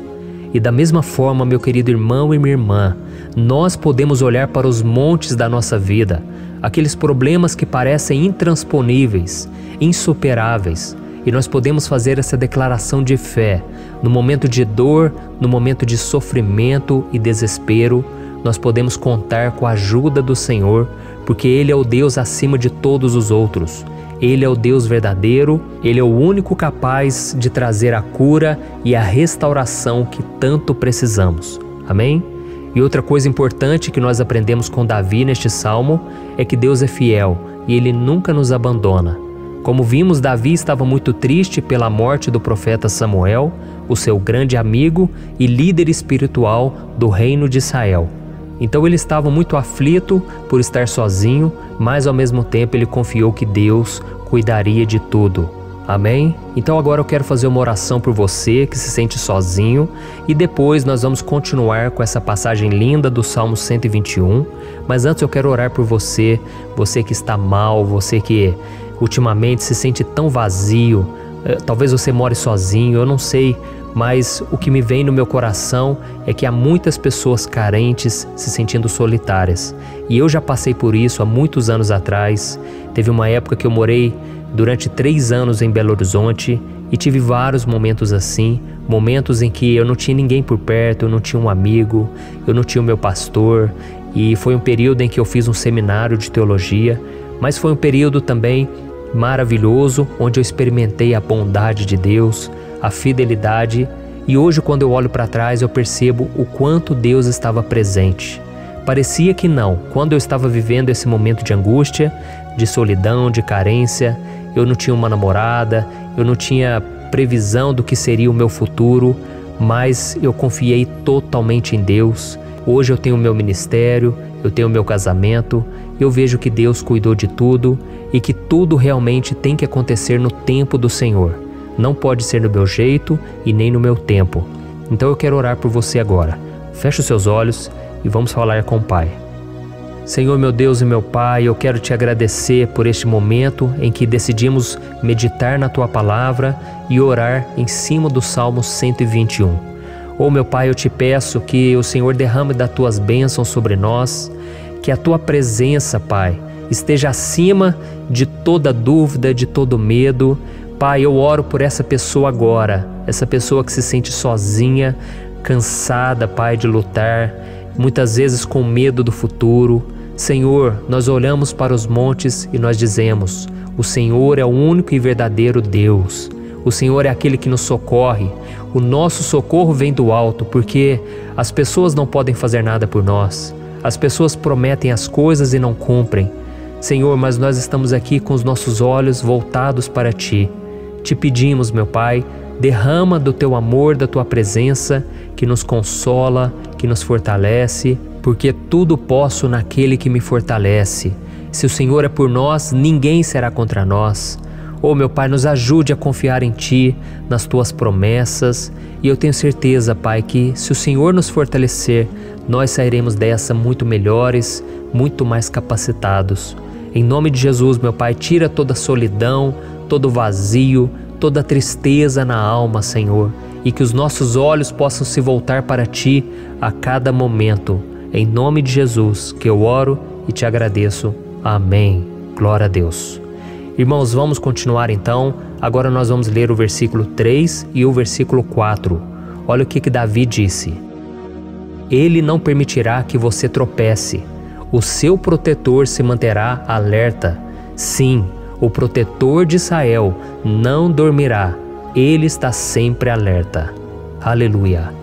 E da mesma forma, meu querido irmão e minha irmã, nós podemos olhar para os montes da nossa vida, aqueles problemas que parecem intransponíveis, insuperáveis, e nós podemos fazer essa declaração de fé. No momento de dor, no momento de sofrimento e desespero, nós podemos contar com a ajuda do Senhor, porque Ele é o Deus acima de todos os outros. Ele é o Deus verdadeiro, Ele é o único capaz de trazer a cura e a restauração que tanto precisamos. Amém? E outra coisa importante que nós aprendemos com Davi neste salmo é que Deus é fiel e Ele nunca nos abandona. Como vimos, Davi estava muito triste pela morte do profeta Samuel, o seu grande amigo e líder espiritual do reino de Israel. Então ele estava muito aflito por estar sozinho, mas ao mesmo tempo ele confiou que Deus cuidaria de tudo. Amém? Então agora eu quero fazer uma oração por você que se sente sozinho e depois nós vamos continuar com essa passagem linda do Salmo 121. Mas antes eu quero orar por você, você que está mal, você que ultimamente se sente tão vazio, talvez você more sozinho, eu não sei, mas o que me vem no meu coração é que há muitas pessoas carentes se sentindo solitárias. E eu já passei por isso há muitos anos atrás. Teve uma época que eu morei durante 3 anos em Belo Horizonte e tive vários momentos assim, momentos em que eu não tinha ninguém por perto, eu não tinha um amigo, eu não tinha o meu pastor, e foi um período em que eu fiz um seminário de teologia, mas foi um período também maravilhoso, onde eu experimentei a bondade de Deus, a fidelidade, e hoje quando eu olho para trás eu percebo o quanto Deus estava presente. Parecia que não, quando eu estava vivendo esse momento de angústia, de solidão, de carência, eu não tinha uma namorada, eu não tinha previsão do que seria o meu futuro, mas eu confiei totalmente em Deus. Hoje eu tenho o meu ministério, eu tenho o meu casamento, eu vejo que Deus cuidou de tudo e que tudo realmente tem que acontecer no tempo do Senhor. Não pode ser no meu jeito e nem no meu tempo. Então eu quero orar por você agora. Feche os seus olhos e vamos falar com o Pai. Senhor, meu Deus e meu Pai, eu quero te agradecer por este momento em que decidimos meditar na Tua Palavra e orar em cima do Salmo 121. Oh, meu Pai, eu te peço que o Senhor derrame das Tuas bênçãos sobre nós, que a Tua presença, Pai, esteja acima de toda dúvida, de todo medo. Pai, eu oro por essa pessoa agora, essa pessoa que se sente sozinha, cansada, Pai, de lutar, muitas vezes com medo do futuro. Senhor, nós olhamos para os montes e nós dizemos: o Senhor é o único e verdadeiro Deus. O Senhor é aquele que nos socorre. O nosso socorro vem do alto, porque as pessoas não podem fazer nada por nós. As pessoas prometem as coisas e não cumprem. Senhor, mas nós estamos aqui com os nossos olhos voltados para Ti. Te pedimos, meu Pai, derrama do Teu amor, da Tua presença, que nos consola, que nos fortalece, porque tudo posso naquele que me fortalece. Se o Senhor é por nós, ninguém será contra nós. Oh, meu Pai, nos ajude a confiar em Ti, nas Tuas promessas, e eu tenho certeza, Pai, que se o Senhor nos fortalecer, nós sairemos dessa muito melhores, muito mais capacitados. Em nome de Jesus, meu Pai, tira toda a solidão, todo o vazio, toda a tristeza na alma, Senhor, e que os nossos olhos possam se voltar para Ti a cada momento. Em nome de Jesus que eu oro e te agradeço. Amém. Glória a Deus. Irmãos, vamos continuar então. Agora nós vamos ler o versículo 3 e o versículo 4. Olha o que Davi disse: Ele não permitirá que você tropece. O seu protetor se manterá alerta. Sim, o protetor de Israel não dormirá. Ele está sempre alerta. Aleluia.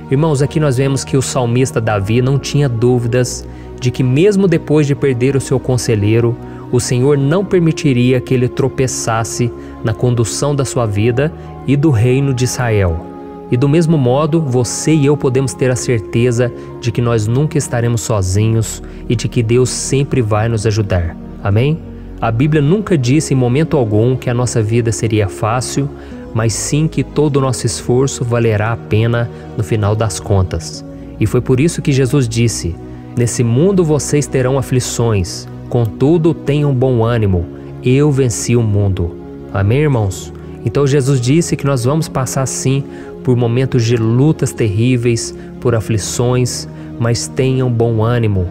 Irmãos, aqui nós vemos que o salmista Davi não tinha dúvidas de que mesmo depois de perder o seu conselheiro, o Senhor não permitiria que ele tropeçasse na condução da sua vida e do reino de Israel. E do mesmo modo, você e eu podemos ter a certeza de que nós nunca estaremos sozinhos e de que Deus sempre vai nos ajudar. Amém? A Bíblia nunca disse em momento algum que a nossa vida seria fácil, mas sim que todo o nosso esforço valerá a pena no final das contas. E foi por isso que Jesus disse: Nesse mundo vocês terão aflições, contudo tenham bom ânimo, eu venci o mundo. Amém, irmãos? Então Jesus disse que nós vamos passar sim por momentos de lutas terríveis, por aflições, mas tenham bom ânimo.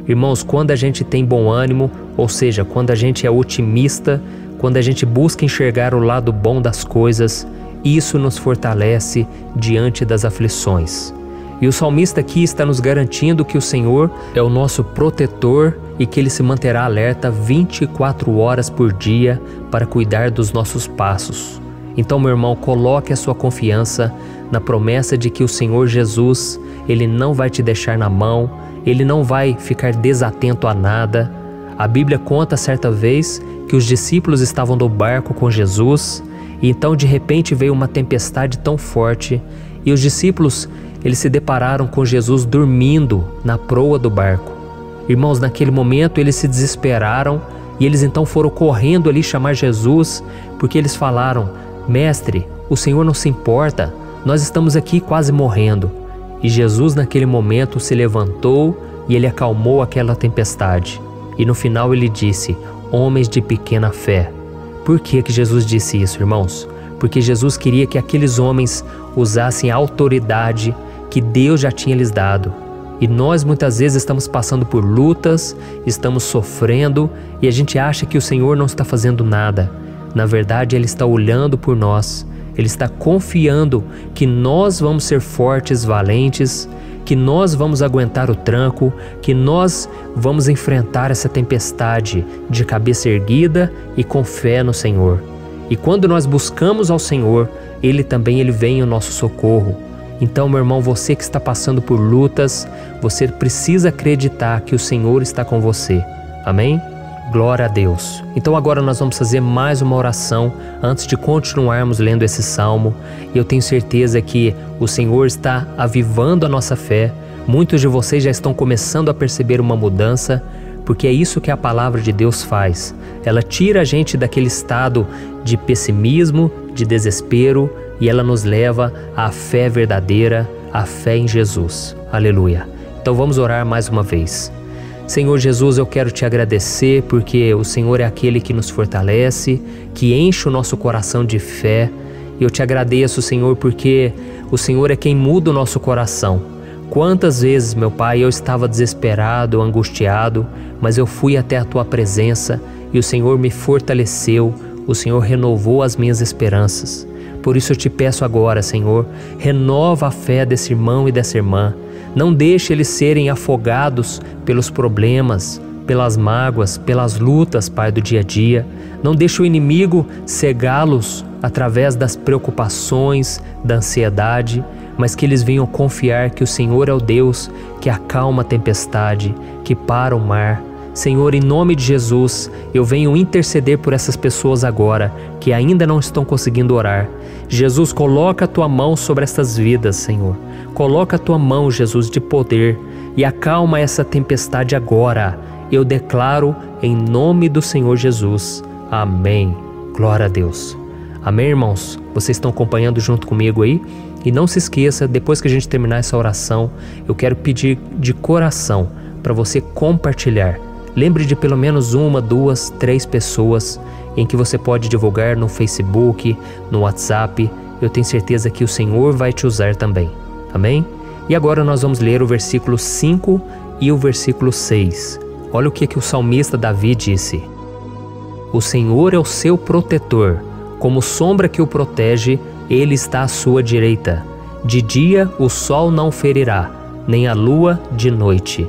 Irmãos, quando a gente tem bom ânimo, ou seja, quando a gente é otimista, quando a gente busca enxergar o lado bom das coisas, isso nos fortalece diante das aflições. E o salmista aqui está nos garantindo que o Senhor é o nosso protetor e que Ele se manterá alerta 24 horas por dia para cuidar dos nossos passos. Então, meu irmão, coloque a sua confiança na promessa de que o Senhor Jesus, Ele não vai te deixar na mão, Ele não vai ficar desatento a nada. A Bíblia conta certa vez que os discípulos estavam no barco com Jesus e então de repente veio uma tempestade tão forte e os discípulos eles se depararam com Jesus dormindo na proa do barco. Irmãos, naquele momento eles se desesperaram e eles então foram correndo ali chamar Jesus, porque eles falaram: Mestre, o Senhor não se importa, nós estamos aqui quase morrendo. E Jesus naquele momento se levantou e Ele acalmou aquela tempestade. E no final Ele disse: Homens de pequena fé. Por que Jesus disse isso, irmãos? Porque Jesus queria que aqueles homens usassem a autoridade que Deus já tinha lhes dado. E nós muitas vezes estamos passando por lutas, estamos sofrendo e a gente acha que o Senhor não está fazendo nada. Na verdade, Ele está olhando por nós. Ele está confiando que nós vamos ser fortes, valentes, que nós vamos aguentar o tranco, que nós vamos enfrentar essa tempestade de cabeça erguida e com fé no Senhor. E quando nós buscamos ao Senhor, Ele vem ao nosso socorro. Então, meu irmão, você que está passando por lutas, você precisa acreditar que o Senhor está com você. Amém? Glória a Deus. Então agora nós vamos fazer mais uma oração antes de continuarmos lendo esse salmo. E eu tenho certeza que o Senhor está avivando a nossa fé. Muitos de vocês já estão começando a perceber uma mudança, porque é isso que a palavra de Deus faz. Ela tira a gente daquele estado de pessimismo, de desespero, e ela nos leva à fé verdadeira, à fé em Jesus. Aleluia. Então vamos orar mais uma vez. Senhor Jesus, eu quero te agradecer porque o Senhor é aquele que nos fortalece, que enche o nosso coração de fé. E eu te agradeço, Senhor, porque o Senhor é quem muda o nosso coração. Quantas vezes, meu Pai, eu estava desesperado, angustiado, mas eu fui até a Tua presença e o Senhor me fortaleceu, o Senhor renovou as minhas esperanças. Por isso eu te peço agora, Senhor, renova a fé desse irmão e dessa irmã. Não deixe eles serem afogados pelos problemas, pelas mágoas, pelas lutas, Pai, do dia a dia. Não deixe o inimigo cegá-los através das preocupações, da ansiedade, mas que eles venham confiar que o Senhor é o Deus que acalma a tempestade, que para o mar. Senhor, em nome de Jesus, eu venho interceder por essas pessoas agora que ainda não estão conseguindo orar. Jesus, coloca a Tua mão sobre essas vidas, Senhor. Coloca a Tua mão, Jesus, de poder e acalma essa tempestade agora. Eu declaro em nome do Senhor Jesus. Amém. Glória a Deus. Amém, irmãos? Vocês estão acompanhando junto comigo aí? E não se esqueça, depois que a gente terminar essa oração, eu quero pedir de coração para você compartilhar. Lembre de pelo menos 1, 2, 3 pessoas em que você pode divulgar no Facebook, no WhatsApp. Eu tenho certeza que o Senhor vai te usar também. Amém? E agora nós vamos ler o versículo 5 e o versículo 6. Olha o que o salmista Davi disse. O Senhor é o seu protetor, como sombra que o protege, Ele está à sua direita. De dia o sol não ferirá, nem a lua de noite.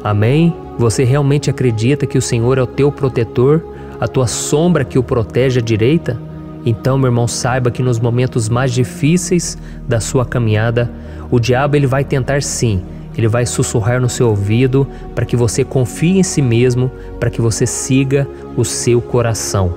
Amém? Você realmente acredita que o Senhor é o teu protetor, a tua sombra que o protege à direita? Então, meu irmão, saiba que nos momentos mais difíceis da sua caminhada, o diabo ele vai tentar sim, ele vai sussurrar no seu ouvido para que você confie em si mesmo, para que você siga o seu coração.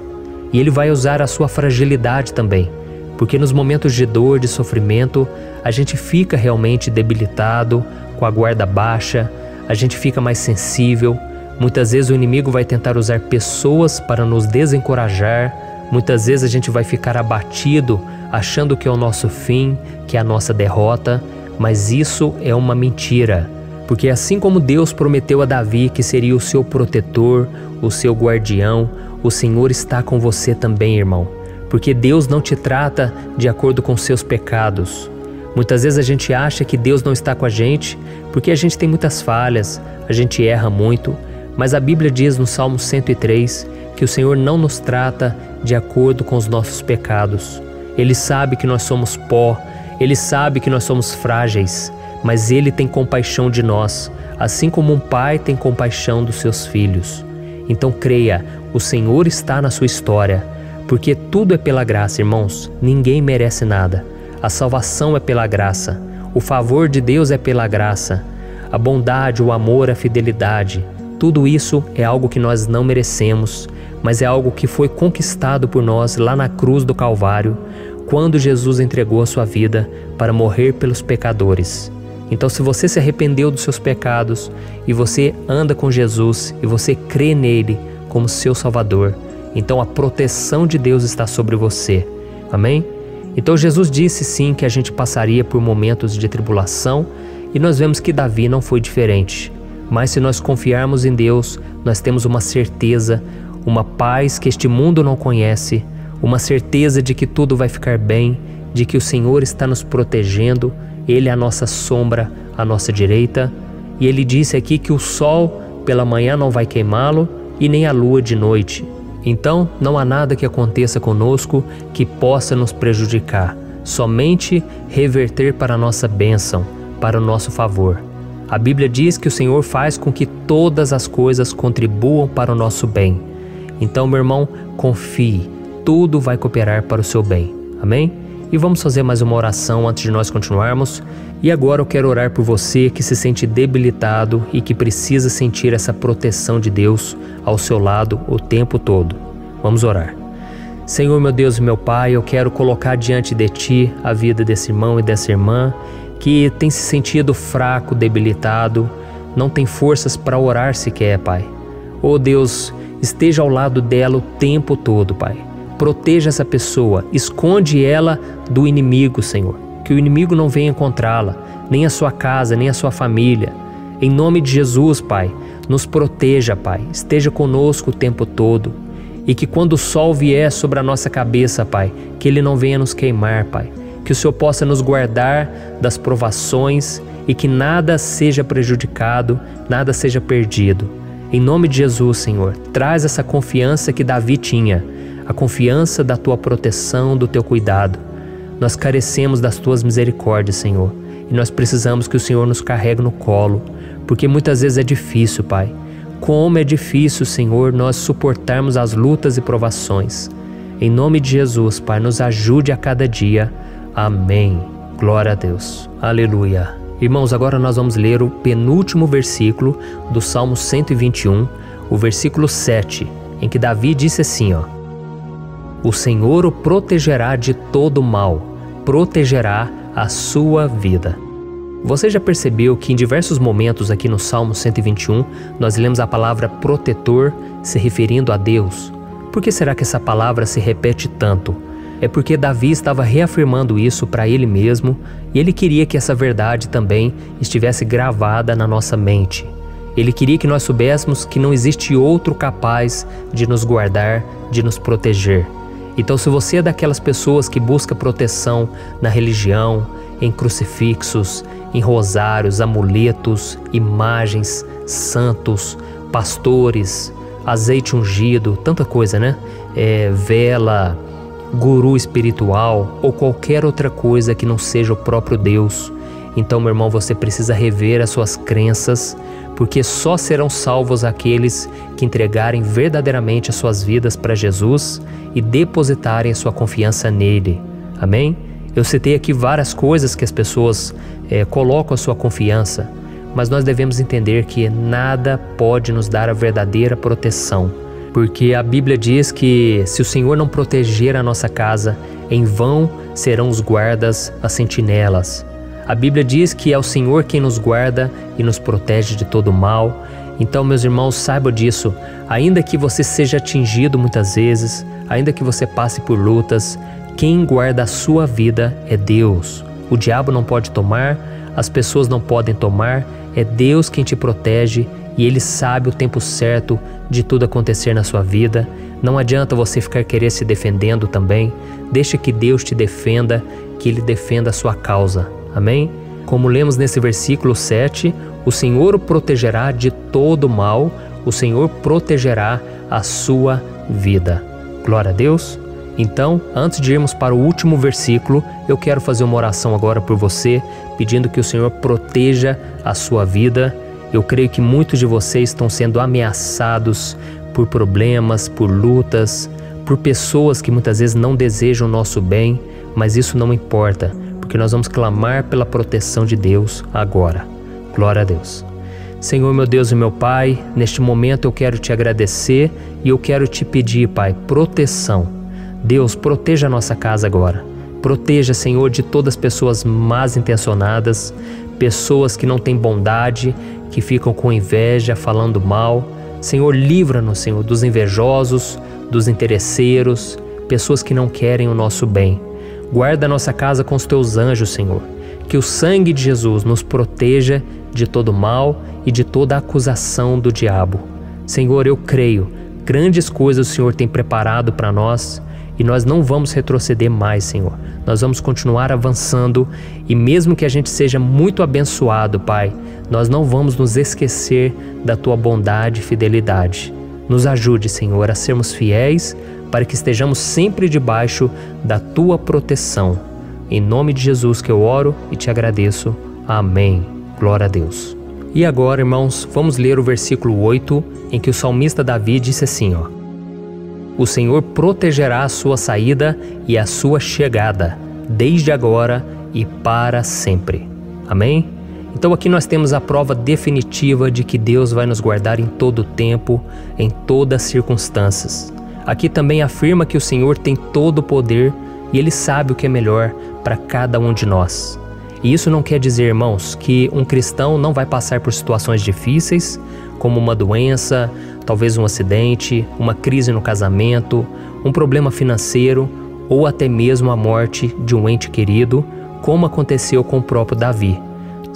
E ele vai usar a sua fragilidade também, porque nos momentos de dor, de sofrimento, a gente fica realmente debilitado, com a guarda baixa, a gente fica mais sensível. Muitas vezes o inimigo vai tentar usar pessoas para nos desencorajar. Muitas vezes a gente vai ficar abatido, achando que é o nosso fim, que é a nossa derrota. Mas isso é uma mentira, porque assim como Deus prometeu a Davi que seria o seu protetor, o seu guardião, o Senhor está com você também, irmão. Porque Deus não te trata de acordo com seus pecados. Muitas vezes a gente acha que Deus não está com a gente porque a gente tem muitas falhas, a gente erra muito, mas a Bíblia diz no Salmo 103 que o Senhor não nos trata de acordo com os nossos pecados. Ele sabe que nós somos pó, Ele sabe que nós somos frágeis, mas Ele tem compaixão de nós, assim como um pai tem compaixão dos seus filhos. Então creia, o Senhor está na sua história, porque tudo é pela graça, irmãos, ninguém merece nada. A salvação é pela graça, o favor de Deus é pela graça, a bondade, o amor, a fidelidade, tudo isso é algo que nós não merecemos, mas é algo que foi conquistado por nós lá na cruz do Calvário, quando Jesus entregou a sua vida para morrer pelos pecadores. Então, se você se arrependeu dos seus pecados e você anda com Jesus e você crê nele como seu Salvador, então a proteção de Deus está sobre você. Amém? Então Jesus disse sim que a gente passaria por momentos de tribulação e nós vemos que Davi não foi diferente. Mas se nós confiarmos em Deus, nós temos uma certeza, uma paz que este mundo não conhece, uma certeza de que tudo vai ficar bem, de que o Senhor está nos protegendo, Ele é a nossa sombra, à nossa direita. E Ele disse aqui que o sol pela manhã não vai queimá-lo e nem a lua de noite. Então, não há nada que aconteça conosco que possa nos prejudicar, somente reverter para a nossa bênção, para o nosso favor. A Bíblia diz que o Senhor faz com que todas as coisas contribuam para o nosso bem. Então, meu irmão, confie, tudo vai cooperar para o seu bem. Amém? E vamos fazer mais uma oração antes de nós continuarmos. E agora eu quero orar por você que se sente debilitado e que precisa sentir essa proteção de Deus ao seu lado o tempo todo. Vamos orar. Senhor, meu Deus e meu Pai, eu quero colocar diante de Ti a vida desse irmão e dessa irmã que tem se sentido fraco, debilitado, não tem forças para orar sequer, Pai. Oh Deus, esteja ao lado dela o tempo todo, Pai. Proteja essa pessoa, esconde ela do inimigo, Senhor. Que o inimigo não venha encontrá-la, nem a sua casa, nem a sua família. Em nome de Jesus, Pai, nos proteja, Pai, esteja conosco o tempo todo. E que quando o sol vier sobre a nossa cabeça, Pai, que ele não venha nos queimar, Pai. Que o Senhor possa nos guardar das provações e que nada seja prejudicado, nada seja perdido. Em nome de Jesus, Senhor, traz essa confiança que Davi tinha, a confiança da Tua proteção, do Teu cuidado. Nós carecemos das Tuas misericórdias, Senhor, e nós precisamos que o Senhor nos carregue no colo, porque muitas vezes é difícil, Pai. Como é difícil, Senhor, nós suportarmos as lutas e provações. Em nome de Jesus, Pai, nos ajude a cada dia. Amém. Glória a Deus. Aleluia. Irmãos, agora nós vamos ler o penúltimo versículo do Salmo 121, o versículo 7, em que Davi disse assim, ó: O Senhor o protegerá de todo mal, protegerá a sua vida. Você já percebeu que em diversos momentos aqui no Salmo 121 nós lemos a palavra protetor se referindo a Deus? Por que será que essa palavra se repete tanto? É porque Davi estava reafirmando isso para ele mesmo e ele queria que essa verdade também estivesse gravada na nossa mente. Ele queria que nós soubéssemos que não existe outro capaz de nos guardar, de nos proteger. Então, se você é daquelas pessoas que busca proteção na religião, em crucifixos, em rosários, amuletos, imagens, santos, pastores, azeite ungido, tanta coisa, né? Vela, guru espiritual ou qualquer outra coisa que não seja o próprio Deus. Então, meu irmão, você precisa rever as suas crenças, porque só serão salvos aqueles que entregarem verdadeiramente as suas vidas para Jesus e depositarem a sua confiança nele. Amém? Eu citei aqui várias coisas que as pessoas colocam a sua confiança, mas nós devemos entender que nada pode nos dar a verdadeira proteção, porque a Bíblia diz que se o Senhor não proteger a nossa casa, em vão serão os guardas, as sentinelas. A Bíblia diz que é o Senhor quem nos guarda e nos protege de todo mal. Então, meus irmãos, saibam disso. Ainda que você seja atingido muitas vezes, ainda que você passe por lutas, quem guarda a sua vida é Deus. O diabo não pode tomar, as pessoas não podem tomar, é Deus quem te protege e Ele sabe o tempo certo de tudo acontecer na sua vida. Não adianta você ficar querer se defendendo também. Deixa que Deus te defenda, que Ele defenda a sua causa. Amém? Como lemos nesse versículo 7, o Senhor o protegerá de todo mal, o Senhor protegerá a sua vida. Glória a Deus. Então, antes de irmos para o último versículo, eu quero fazer uma oração agora por você, pedindo que o Senhor proteja a sua vida. Eu creio que muitos de vocês estão sendo ameaçados por problemas, por lutas, por pessoas que muitas vezes não desejam o nosso bem, mas isso não importa, porque nós vamos clamar pela proteção de Deus agora. Glória a Deus. Senhor, meu Deus e meu Pai, neste momento eu quero te agradecer e eu quero te pedir, Pai, proteção. Deus, proteja a nossa casa agora. Proteja, Senhor, de todas as pessoas más intencionadas, pessoas que não têm bondade, que ficam com inveja, falando mal. Senhor, livra-nos, Senhor, dos invejosos, dos interesseiros, pessoas que não querem o nosso bem. Guarda a nossa casa com os teus anjos, Senhor. Que o sangue de Jesus nos proteja de todo mal e de toda acusação do diabo. Senhor, eu creio, grandes coisas o Senhor tem preparado para nós e nós não vamos retroceder mais, Senhor. Nós vamos continuar avançando e mesmo que a gente seja muito abençoado, Pai, nós não vamos nos esquecer da Tua bondade e fidelidade. Nos ajude, Senhor, a sermos fiéis para que estejamos sempre debaixo da Tua proteção. Em nome de Jesus que eu oro e te agradeço. Amém. Glória a Deus. E agora, irmãos, vamos ler o versículo 8, em que o salmista Davi disse assim, ó: O Senhor protegerá a sua saída e a sua chegada, desde agora e para sempre. Amém? Então aqui nós temos a prova definitiva de que Deus vai nos guardar em todo o tempo, em todas as circunstâncias. Aqui também afirma que o Senhor tem todo o poder e Ele sabe o que é melhor para cada um de nós. E isso não quer dizer, irmãos, que um cristão não vai passar por situações difíceis, como uma doença, talvez um acidente, uma crise no casamento, um problema financeiro ou até mesmo a morte de um ente querido, como aconteceu com o próprio Davi.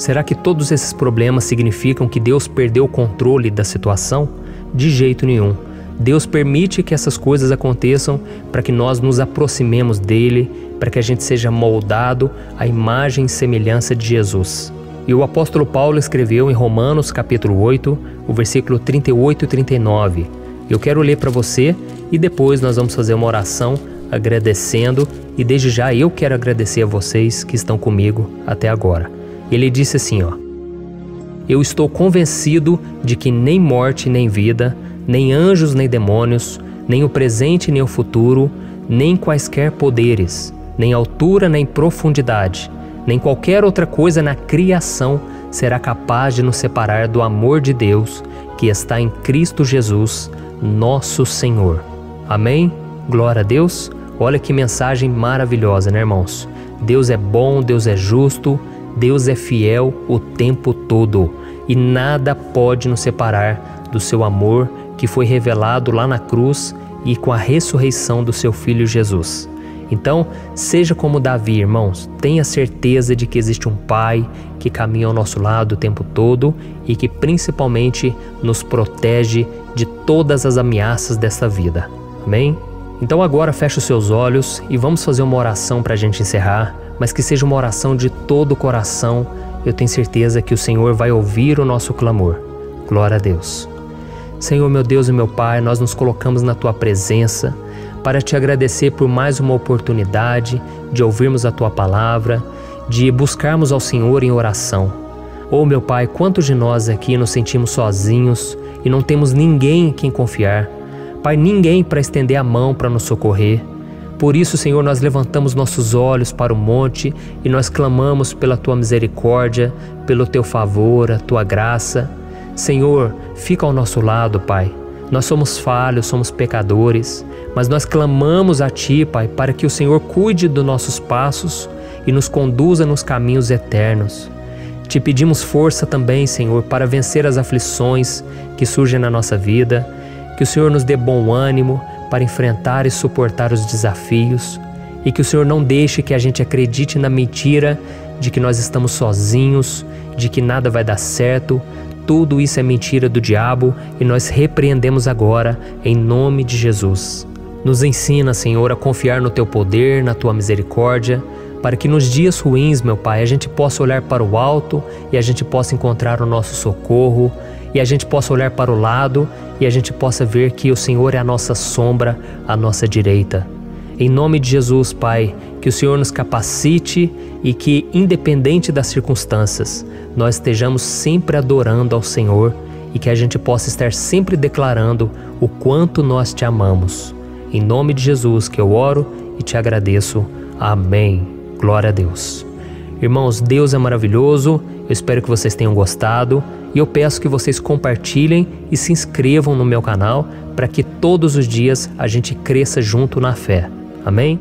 Será que todos esses problemas significam que Deus perdeu o controle da situação? De jeito nenhum. Deus permite que essas coisas aconteçam para que nós nos aproximemos dele, para que a gente seja moldado à imagem e semelhança de Jesus. E o apóstolo Paulo escreveu em Romanos capítulo 8, o versículo 38 e 39. Eu quero ler para você e depois nós vamos fazer uma oração agradecendo, e desde já eu quero agradecer a vocês que estão comigo até agora. Ele disse assim, eu estou convencido de que nem morte nem vida, nem anjos nem demônios, nem o presente nem o futuro, nem quaisquer poderes, nem altura nem profundidade, nem qualquer outra coisa na criação será capaz de nos separar do amor de Deus que está em Cristo Jesus, nosso Senhor. Amém? Glória a Deus. Olha que mensagem maravilhosa, né, irmãos? Deus é bom, Deus é justo, Deus é fiel o tempo todo e nada pode nos separar do seu amor que foi revelado lá na cruz e com a ressurreição do seu Filho Jesus. Então, seja como Davi, irmãos, tenha certeza de que existe um Pai que caminha ao nosso lado o tempo todo e que principalmente nos protege de todas as ameaças desta vida. Amém? Então agora feche os seus olhos e vamos fazer uma oração para a gente encerrar, mas que seja uma oração de todo o coração. Eu tenho certeza que o Senhor vai ouvir o nosso clamor. Glória a Deus. Senhor, meu Deus e meu Pai, nós nos colocamos na Tua presença para Te agradecer por mais uma oportunidade de ouvirmos a Tua palavra, de buscarmos ao Senhor em oração. Oh, meu Pai, quantos de nós aqui nos sentimos sozinhos e não temos ninguém em quem confiar. Pai, ninguém para estender a mão para nos socorrer. Por isso, Senhor, nós levantamos nossos olhos para o monte e nós clamamos pela Tua misericórdia, pelo Teu favor, a Tua graça. Senhor, fica ao nosso lado, Pai. Nós somos falhos, somos pecadores, mas nós clamamos a Ti, Pai, para que o Senhor cuide dos nossos passos e nos conduza nos caminhos eternos. Te pedimos força também, Senhor, para vencer as aflições que surgem na nossa vida, que o Senhor nos dê bom ânimo para enfrentar e suportar os desafios e que o Senhor não deixe que a gente acredite na mentira de que nós estamos sozinhos, de que nada vai dar certo. Tudo isso é mentira do diabo e nós repreendemos agora em nome de Jesus. Nos ensina, Senhor, a confiar no Teu poder, na Tua misericórdia, para que nos dias ruins, meu Pai, a gente possa olhar para o alto e a gente possa encontrar o nosso socorro, e a gente possa olhar para o lado e a gente possa ver que o Senhor é a nossa sombra, a nossa direita. Em nome de Jesus, Pai, que o Senhor nos capacite e que, independente das circunstâncias, nós estejamos sempre adorando ao Senhor e que a gente possa estar sempre declarando o quanto nós Te amamos. Em nome de Jesus que eu oro e Te agradeço. Amém. Glória a Deus. Irmãos, Deus é maravilhoso. Eu espero que vocês tenham gostado e eu peço que vocês compartilhem e se inscrevam no meu canal para que todos os dias a gente cresça junto na fé. Amém?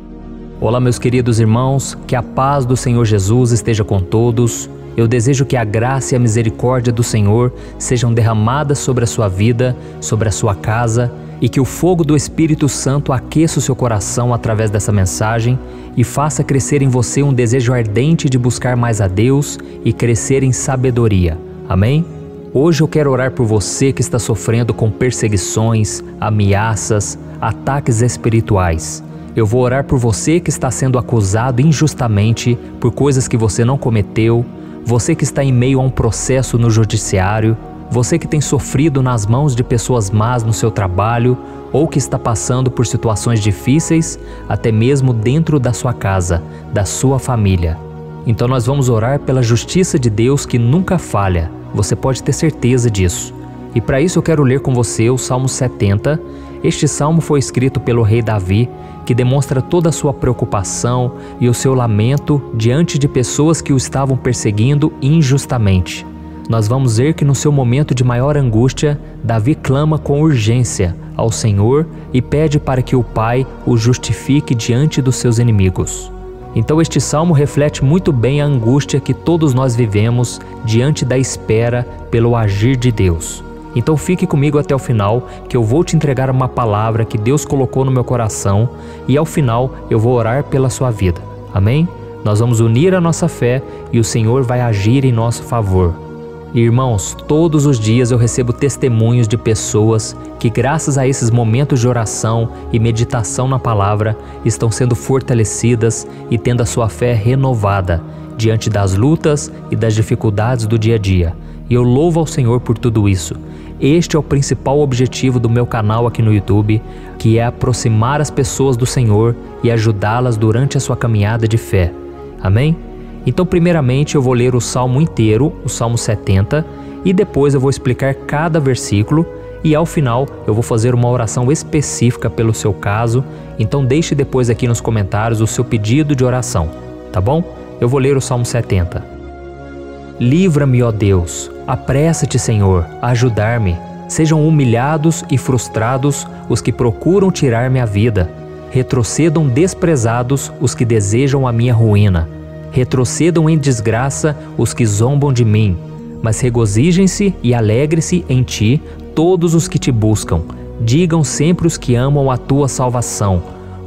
Olá, meus queridos irmãos, que a paz do Senhor Jesus esteja com todos. Eu desejo que a graça e a misericórdia do Senhor sejam derramadas sobre a sua vida, sobre a sua casa, e que o fogo do Espírito Santo aqueça o seu coração através dessa mensagem e faça crescer em você um desejo ardente de buscar mais a Deus e crescer em sabedoria. Amém? Hoje eu quero orar por você que está sofrendo com perseguições, ameaças, ataques espirituais. Eu vou orar por você que está sendo acusado injustamente por coisas que você não cometeu, você que está em meio a um processo no judiciário, você que tem sofrido nas mãos de pessoas más no seu trabalho ou que está passando por situações difíceis, até mesmo dentro da sua casa, da sua família. Então nós vamos orar pela justiça de Deus que nunca falha, você pode ter certeza disso. E para isso eu quero ler com você o Salmo 70. Este salmo foi escrito pelo rei Davi, que demonstra toda a sua preocupação e o seu lamento diante de pessoas que o estavam perseguindo injustamente. Nós vamos ver que no seu momento de maior angústia, Davi clama com urgência ao Senhor e pede para que o Pai o justifique diante dos seus inimigos. Então este salmo reflete muito bem a angústia que todos nós vivemos diante da espera pelo agir de Deus. Então fique comigo até o final, que eu vou te entregar uma palavra que Deus colocou no meu coração e ao final eu vou orar pela sua vida. Amém? Nós vamos unir a nossa fé e o Senhor vai agir em nosso favor. Irmãos, todos os dias eu recebo testemunhos de pessoas que, graças a esses momentos de oração e meditação na palavra, estão sendo fortalecidas e tendo a sua fé renovada diante das lutas e das dificuldades do dia a dia. E eu louvo ao Senhor por tudo isso. Este é o principal objetivo do meu canal aqui no YouTube, que é aproximar as pessoas do Senhor e ajudá-las durante a sua caminhada de fé. Amém? Então, primeiramente, eu vou ler o Salmo inteiro, o Salmo 70, e depois eu vou explicar cada versículo e ao final eu vou fazer uma oração específica pelo seu caso. Então deixe depois aqui nos comentários o seu pedido de oração, tá bom? Eu vou ler o Salmo 70. Livra-me, ó Deus, apressa-te, Senhor, a ajudar-me. Sejam humilhados e frustrados os que procuram tirar-me a vida. Retrocedam desprezados os que desejam a minha ruína. Retrocedam em desgraça os que zombam de mim, mas regozijem-se e alegre-se em ti todos os que te buscam. Digam sempre os que amam a tua salvação,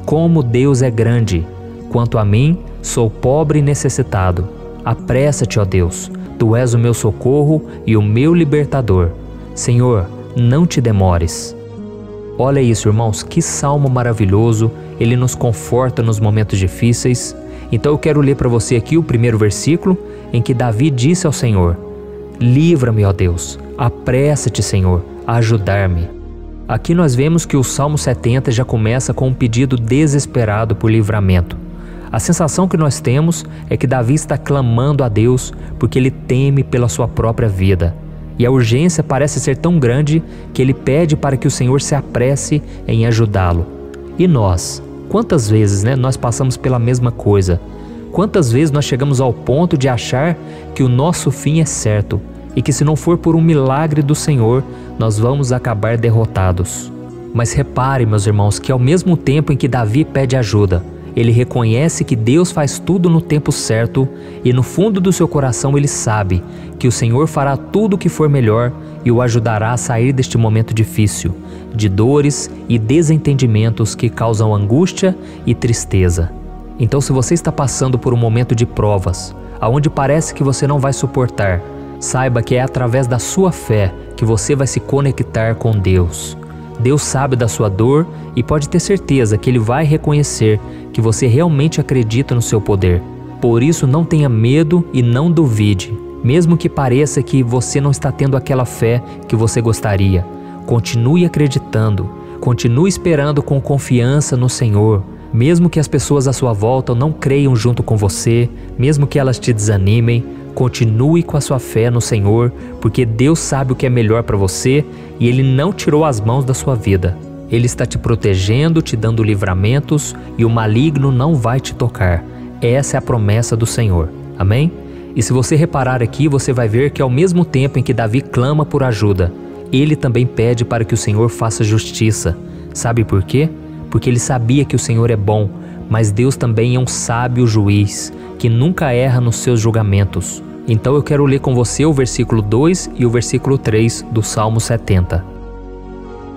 como Deus é grande. Quanto a mim, sou pobre e necessitado. Apressa-te, ó Deus, tu és o meu socorro e o meu libertador. Senhor, não te demores. Olha isso, irmãos, que salmo maravilhoso, ele nos conforta nos momentos difíceis. Então eu quero ler para você aqui o primeiro versículo, em que Davi disse ao Senhor: livra-me, ó Deus, apressa-te, Senhor, a ajudar-me. Aqui nós vemos que o Salmo 70 já começa com um pedido desesperado por livramento. A sensação que nós temos é que Davi está clamando a Deus porque ele teme pela sua própria vida. E a urgência parece ser tão grande que ele pede para que o Senhor se apresse em ajudá-lo. E nós? Quantas vezes, nós passamos pela mesma coisa? Quantas vezes nós chegamos ao ponto de achar que o nosso fim é certo e que se não for por um milagre do Senhor, nós vamos acabar derrotados? Mas repare, meus irmãos, que ao mesmo tempo em que Davi pede ajuda, ele reconhece que Deus faz tudo no tempo certo e no fundo do seu coração ele sabe que o Senhor fará tudo o que for melhor e o ajudará a sair deste momento difícil, de dores e desentendimentos que causam angústia e tristeza. Então, se você está passando por um momento de provas, aonde parece que você não vai suportar, saiba que é através da sua fé que você vai se conectar com Deus. Deus sabe da sua dor e pode ter certeza que Ele vai reconhecer que você realmente acredita no seu poder. Por isso, não tenha medo e não duvide, mesmo que pareça que você não está tendo aquela fé que você gostaria. Continue acreditando, continue esperando com confiança no Senhor. Mesmo que as pessoas à sua volta não creiam junto com você, mesmo que elas te desanimem, continue com a sua fé no Senhor, porque Deus sabe o que é melhor para você e Ele não tirou as mãos da sua vida. Ele está te protegendo, te dando livramentos e o maligno não vai te tocar. Essa é a promessa do Senhor. Amém? E se você reparar aqui, você vai ver que ao mesmo tempo em que Davi clama por ajuda, ele também pede para que o Senhor faça justiça. Sabe por quê? Porque ele sabia que o Senhor é bom, mas Deus também é um sábio juiz, que nunca erra nos seus julgamentos. Então eu quero ler com você o versículo 2 e o versículo 3 do Salmo 70.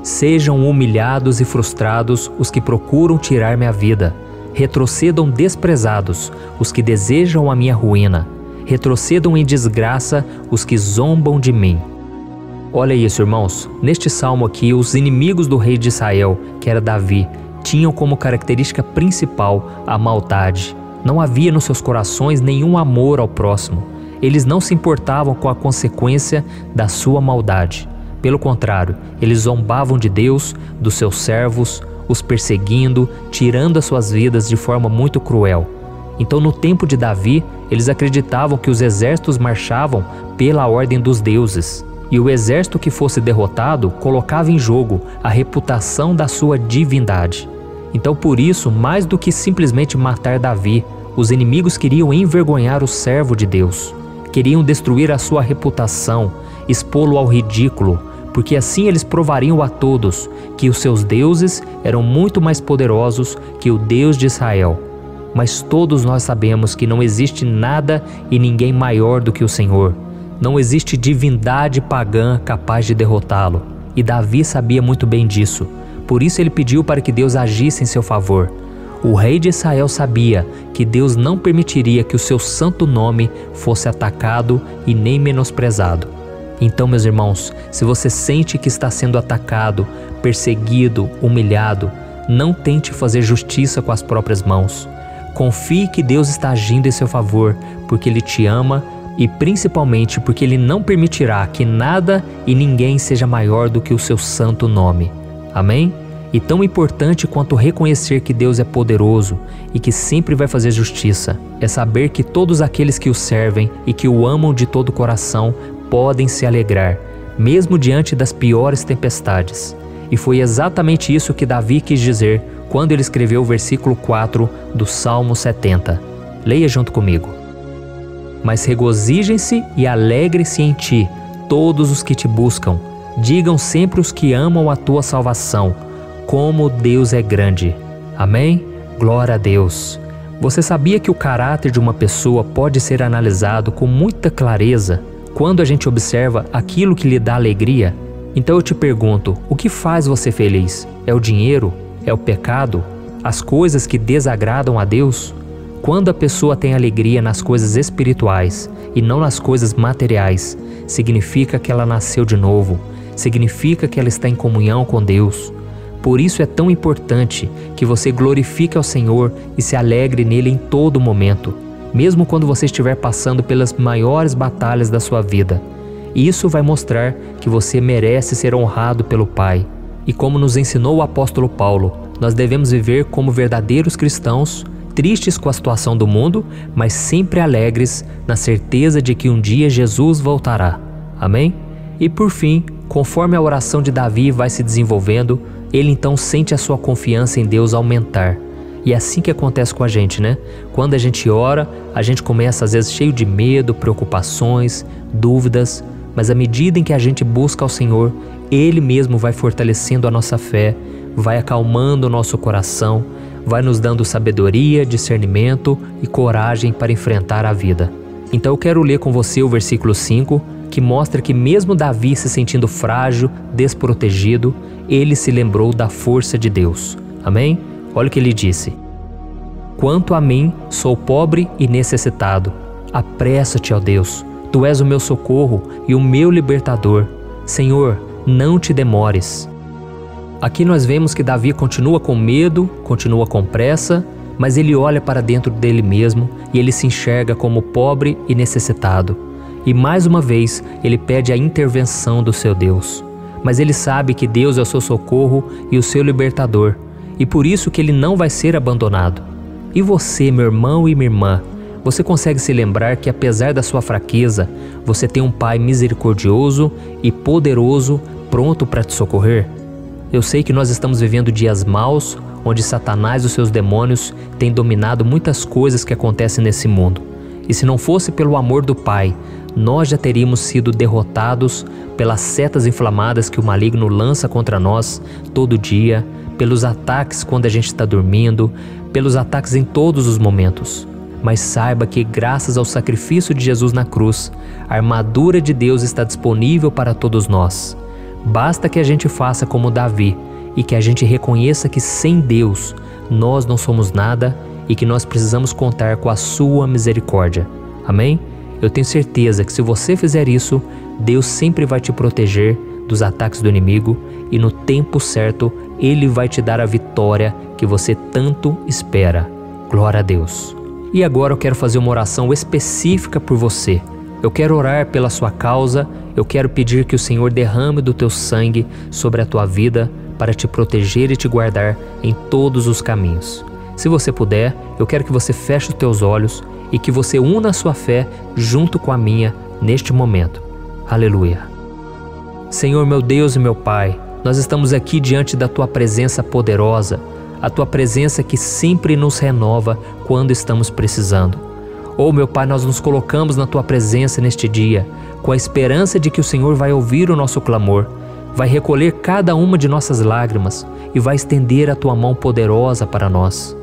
Sejam humilhados e frustrados os que procuram tirar-me a vida. Retrocedam desprezados os que desejam a minha ruína. Retrocedam em desgraça os que zombam de mim. Olha isso, irmãos. Neste salmo aqui, os inimigos do rei de Israel, que era Davi, tinham como característica principal a maldade. Não havia nos seus corações nenhum amor ao próximo. Eles não se importavam com a consequência da sua maldade. Pelo contrário, eles zombavam de Deus, dos seus servos, os perseguindo, tirando as suas vidas de forma muito cruel. Então, no tempo de Davi, eles acreditavam que os exércitos marchavam pela ordem dos deuses. E o exército que fosse derrotado colocava em jogo a reputação da sua divindade. Então, por isso, mais do que simplesmente matar Davi, os inimigos queriam envergonhar o servo de Deus. Queriam destruir a sua reputação, expô-lo ao ridículo, porque assim eles provariam a todos que os seus deuses eram muito mais poderosos que o Deus de Israel. Mas todos nós sabemos que não existe nada e ninguém maior do que o Senhor. Não existe divindade pagã capaz de derrotá-lo. E Davi sabia muito bem disso. Por isso ele pediu para que Deus agisse em seu favor. O rei de Israel sabia que Deus não permitiria que o seu santo nome fosse atacado e nem menosprezado. Então, meus irmãos, se você sente que está sendo atacado, perseguido, humilhado, não tente fazer justiça com as próprias mãos. Confie que Deus está agindo em seu favor, porque Ele te ama e principalmente porque Ele não permitirá que nada e ninguém seja maior do que o seu santo nome. Amém? E tão importante quanto reconhecer que Deus é poderoso e que sempre vai fazer justiça, é saber que todos aqueles que o servem e que o amam de todo o coração podem se alegrar, mesmo diante das piores tempestades. E foi exatamente isso que Davi quis dizer quando ele escreveu o versículo 4 do Salmo 70. Leia junto comigo. Mas regozijem-se e alegrem-se em ti, todos os que te buscam. Digam sempre os que amam a tua salvação, como Deus é grande. Amém? Glória a Deus. Você sabia que o caráter de uma pessoa pode ser analisado com muita clareza quando a gente observa aquilo que lhe dá alegria? Então eu te pergunto, o que faz você feliz? É o dinheiro? É o pecado? As coisas que desagradam a Deus? Quando a pessoa tem alegria nas coisas espirituais e não nas coisas materiais, significa que ela nasceu de novo, significa que ela está em comunhão com Deus. Por isso é tão importante que você glorifique ao Senhor e se alegre nele em todo momento, mesmo quando você estiver passando pelas maiores batalhas da sua vida. Isso vai mostrar que você merece ser honrado pelo Pai. E como nos ensinou o apóstolo Paulo, nós devemos viver como verdadeiros cristãos, tristes com a situação do mundo, mas sempre alegres na certeza de que um dia Jesus voltará. Amém? E por fim, conforme a oração de Davi vai se desenvolvendo, ele então sente a sua confiança em Deus aumentar. E é assim que acontece com a gente, né? Quando a gente ora, a gente começa às vezes cheio de medo, preocupações, dúvidas, mas à medida em que a gente busca ao Senhor, Ele mesmo vai fortalecendo a nossa fé, vai acalmando o nosso coração, vai nos dando sabedoria, discernimento e coragem para enfrentar a vida. Então eu quero ler com você o versículo 5, que mostra que mesmo Davi se sentindo frágil, desprotegido, ele se lembrou da força de Deus. Amém? Olha o que ele disse. Quanto a mim, sou pobre e necessitado. Apressa-te, ó Deus. Tu és o meu socorro e o meu libertador. Senhor, não te demores. Aqui nós vemos que Davi continua com medo, continua com pressa, mas ele olha para dentro dele mesmo e ele se enxerga como pobre e necessitado. E mais uma vez ele pede a intervenção do seu Deus. Mas ele sabe que Deus é o seu socorro e o seu libertador, e por isso que ele não vai ser abandonado. E você, meu irmão e minha irmã, você consegue se lembrar que apesar da sua fraqueza, você tem um Pai misericordioso e poderoso pronto para te socorrer? Eu sei que nós estamos vivendo dias maus, onde Satanás e os seus demônios têm dominado muitas coisas que acontecem nesse mundo. E se não fosse pelo amor do Pai, nós já teríamos sido derrotados pelas setas inflamadas que o maligno lança contra nós todo dia, pelos ataques quando a gente está dormindo, pelos ataques em todos os momentos. Mas saiba que graças ao sacrifício de Jesus na cruz, a armadura de Deus está disponível para todos nós. Basta que a gente faça como Davi e que a gente reconheça que sem Deus nós não somos nada e que nós precisamos contar com a sua misericórdia. Amém? Eu tenho certeza que se você fizer isso, Deus sempre vai te proteger dos ataques do inimigo e no tempo certo Ele vai te dar a vitória que você tanto espera. Glória a Deus. E agora eu quero fazer uma oração específica por você. Eu quero orar pela sua causa, eu quero pedir que o Senhor derrame do teu sangue sobre a tua vida para te proteger e te guardar em todos os caminhos. Se você puder, eu quero que você feche os teus olhos e que você una a sua fé junto com a minha neste momento. Aleluia. Senhor, meu Deus e meu Pai, nós estamos aqui diante da Tua presença poderosa, a Tua presença que sempre nos renova quando estamos precisando. Oh, meu Pai, nós nos colocamos na Tua presença neste dia, com a esperança de que o Senhor vai ouvir o nosso clamor, vai recolher cada uma de nossas lágrimas e vai estender a Tua mão poderosa para nós.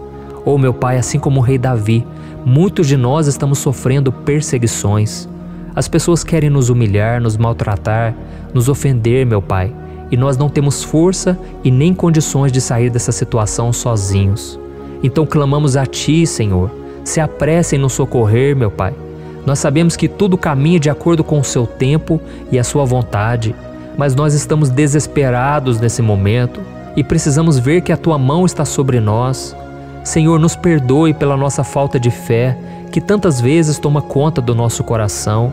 Oh, meu Pai, assim como o rei Davi, muitos de nós estamos sofrendo perseguições. As pessoas querem nos humilhar, nos maltratar, nos ofender, meu Pai, e nós não temos força e nem condições de sair dessa situação sozinhos. Então clamamos a Ti, Senhor. Se apresse em nos socorrer, meu Pai. Nós sabemos que tudo caminha de acordo com o Seu tempo e a Sua vontade, mas nós estamos desesperados nesse momento e precisamos ver que a Tua mão está sobre nós. Senhor, nos perdoe pela nossa falta de fé, que tantas vezes toma conta do nosso coração.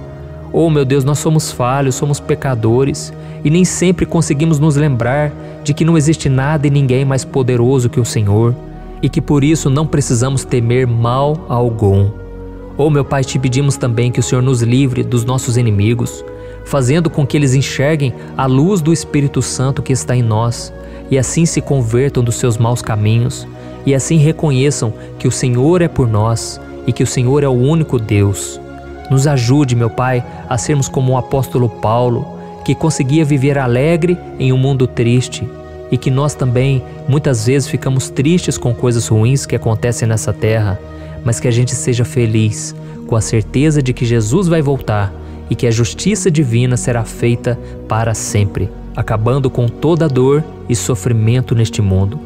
Oh, meu Deus, nós somos falhos, somos pecadores e nem sempre conseguimos nos lembrar de que não existe nada e ninguém mais poderoso que o Senhor e que por isso não precisamos temer mal algum. Oh, meu Pai, te pedimos também que o Senhor nos livre dos nossos inimigos, fazendo com que eles enxerguem a luz do Espírito Santo que está em nós e assim se convertam dos seus maus caminhos e assim reconheçam que o Senhor é por nós e que o Senhor é o único Deus. Nos ajude, meu Pai, a sermos como o apóstolo Paulo, que conseguia viver alegre em um mundo triste e que nós também muitas vezes ficamos tristes com coisas ruins que acontecem nessa terra, mas que a gente seja feliz com a certeza de que Jesus vai voltar e que a justiça divina será feita para sempre, acabando com toda dor e sofrimento neste mundo.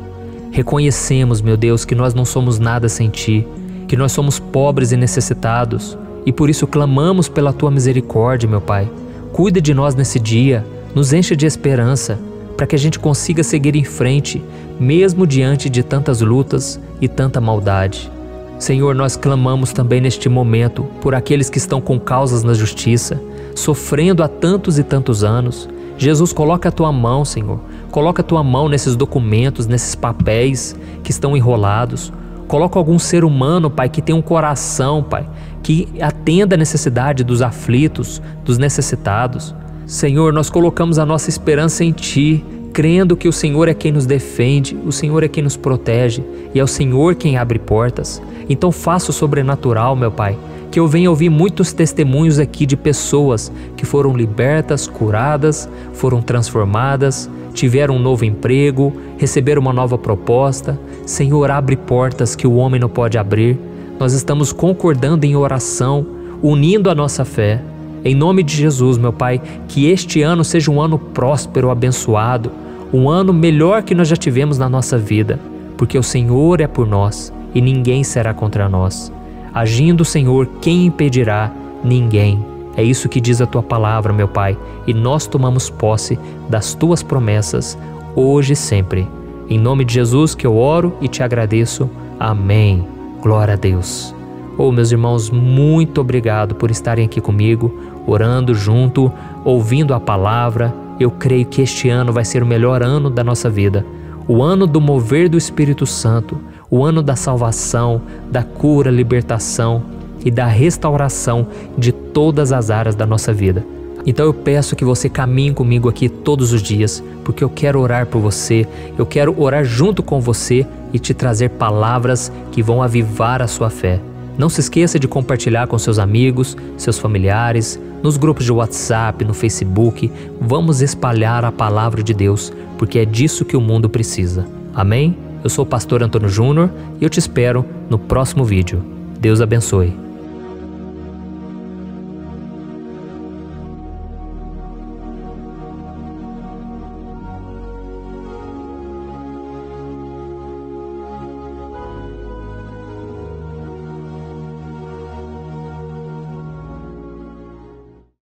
Reconhecemos, meu Deus, que nós não somos nada sem Ti, que nós somos pobres e necessitados, e por isso clamamos pela Tua misericórdia, meu Pai. Cuida de nós nesse dia, nos enche de esperança, para que a gente consiga seguir em frente, mesmo diante de tantas lutas e tanta maldade. Senhor, nós clamamos também neste momento por aqueles que estão com causas na justiça, sofrendo há tantos e tantos anos. Jesus, coloca a Tua mão, Senhor. Coloca a Tua mão nesses documentos, nesses papéis que estão enrolados. Coloca algum ser humano, Pai, que tem um coração, Pai, que atenda a necessidade dos aflitos, dos necessitados. Senhor, nós colocamos a nossa esperança em Ti, crendo que o Senhor é quem nos defende, o Senhor é quem nos protege e é o Senhor quem abre portas. Então faça o sobrenatural, meu Pai, que eu venha ouvir muitos testemunhos aqui de pessoas que foram libertas, curadas, foram transformadas, tiveram um novo emprego, receberam uma nova proposta. Senhor, abre portas que o homem não pode abrir. Nós estamos concordando em oração, unindo a nossa fé. Em nome de Jesus, meu Pai, que este ano seja um ano próspero, abençoado, um ano melhor que nós já tivemos na nossa vida, porque o Senhor é por nós e ninguém será contra nós. Agindo o Senhor, quem impedirá? Ninguém. É isso que diz a Tua palavra, meu Pai, e nós tomamos posse das Tuas promessas, hoje e sempre. Em nome de Jesus que eu oro e te agradeço. Amém. Glória a Deus. Oh, meus irmãos, muito obrigado por estarem aqui comigo, orando junto, ouvindo a palavra. Eu creio que este ano vai ser o melhor ano da nossa vida. O ano do mover do Espírito Santo, o ano da salvação, da cura, libertação e da restauração de todas as áreas da nossa vida. Então eu peço que você caminhe comigo aqui todos os dias, porque eu quero orar por você, eu quero orar junto com você e te trazer palavras que vão avivar a sua fé. Não se esqueça de compartilhar com seus amigos, seus familiares, nos grupos de WhatsApp, no Facebook. Vamos espalhar a palavra de Deus, porque é disso que o mundo precisa. Amém? Eu sou o pastor Antônio Júnior e eu te espero no próximo vídeo. Deus abençoe.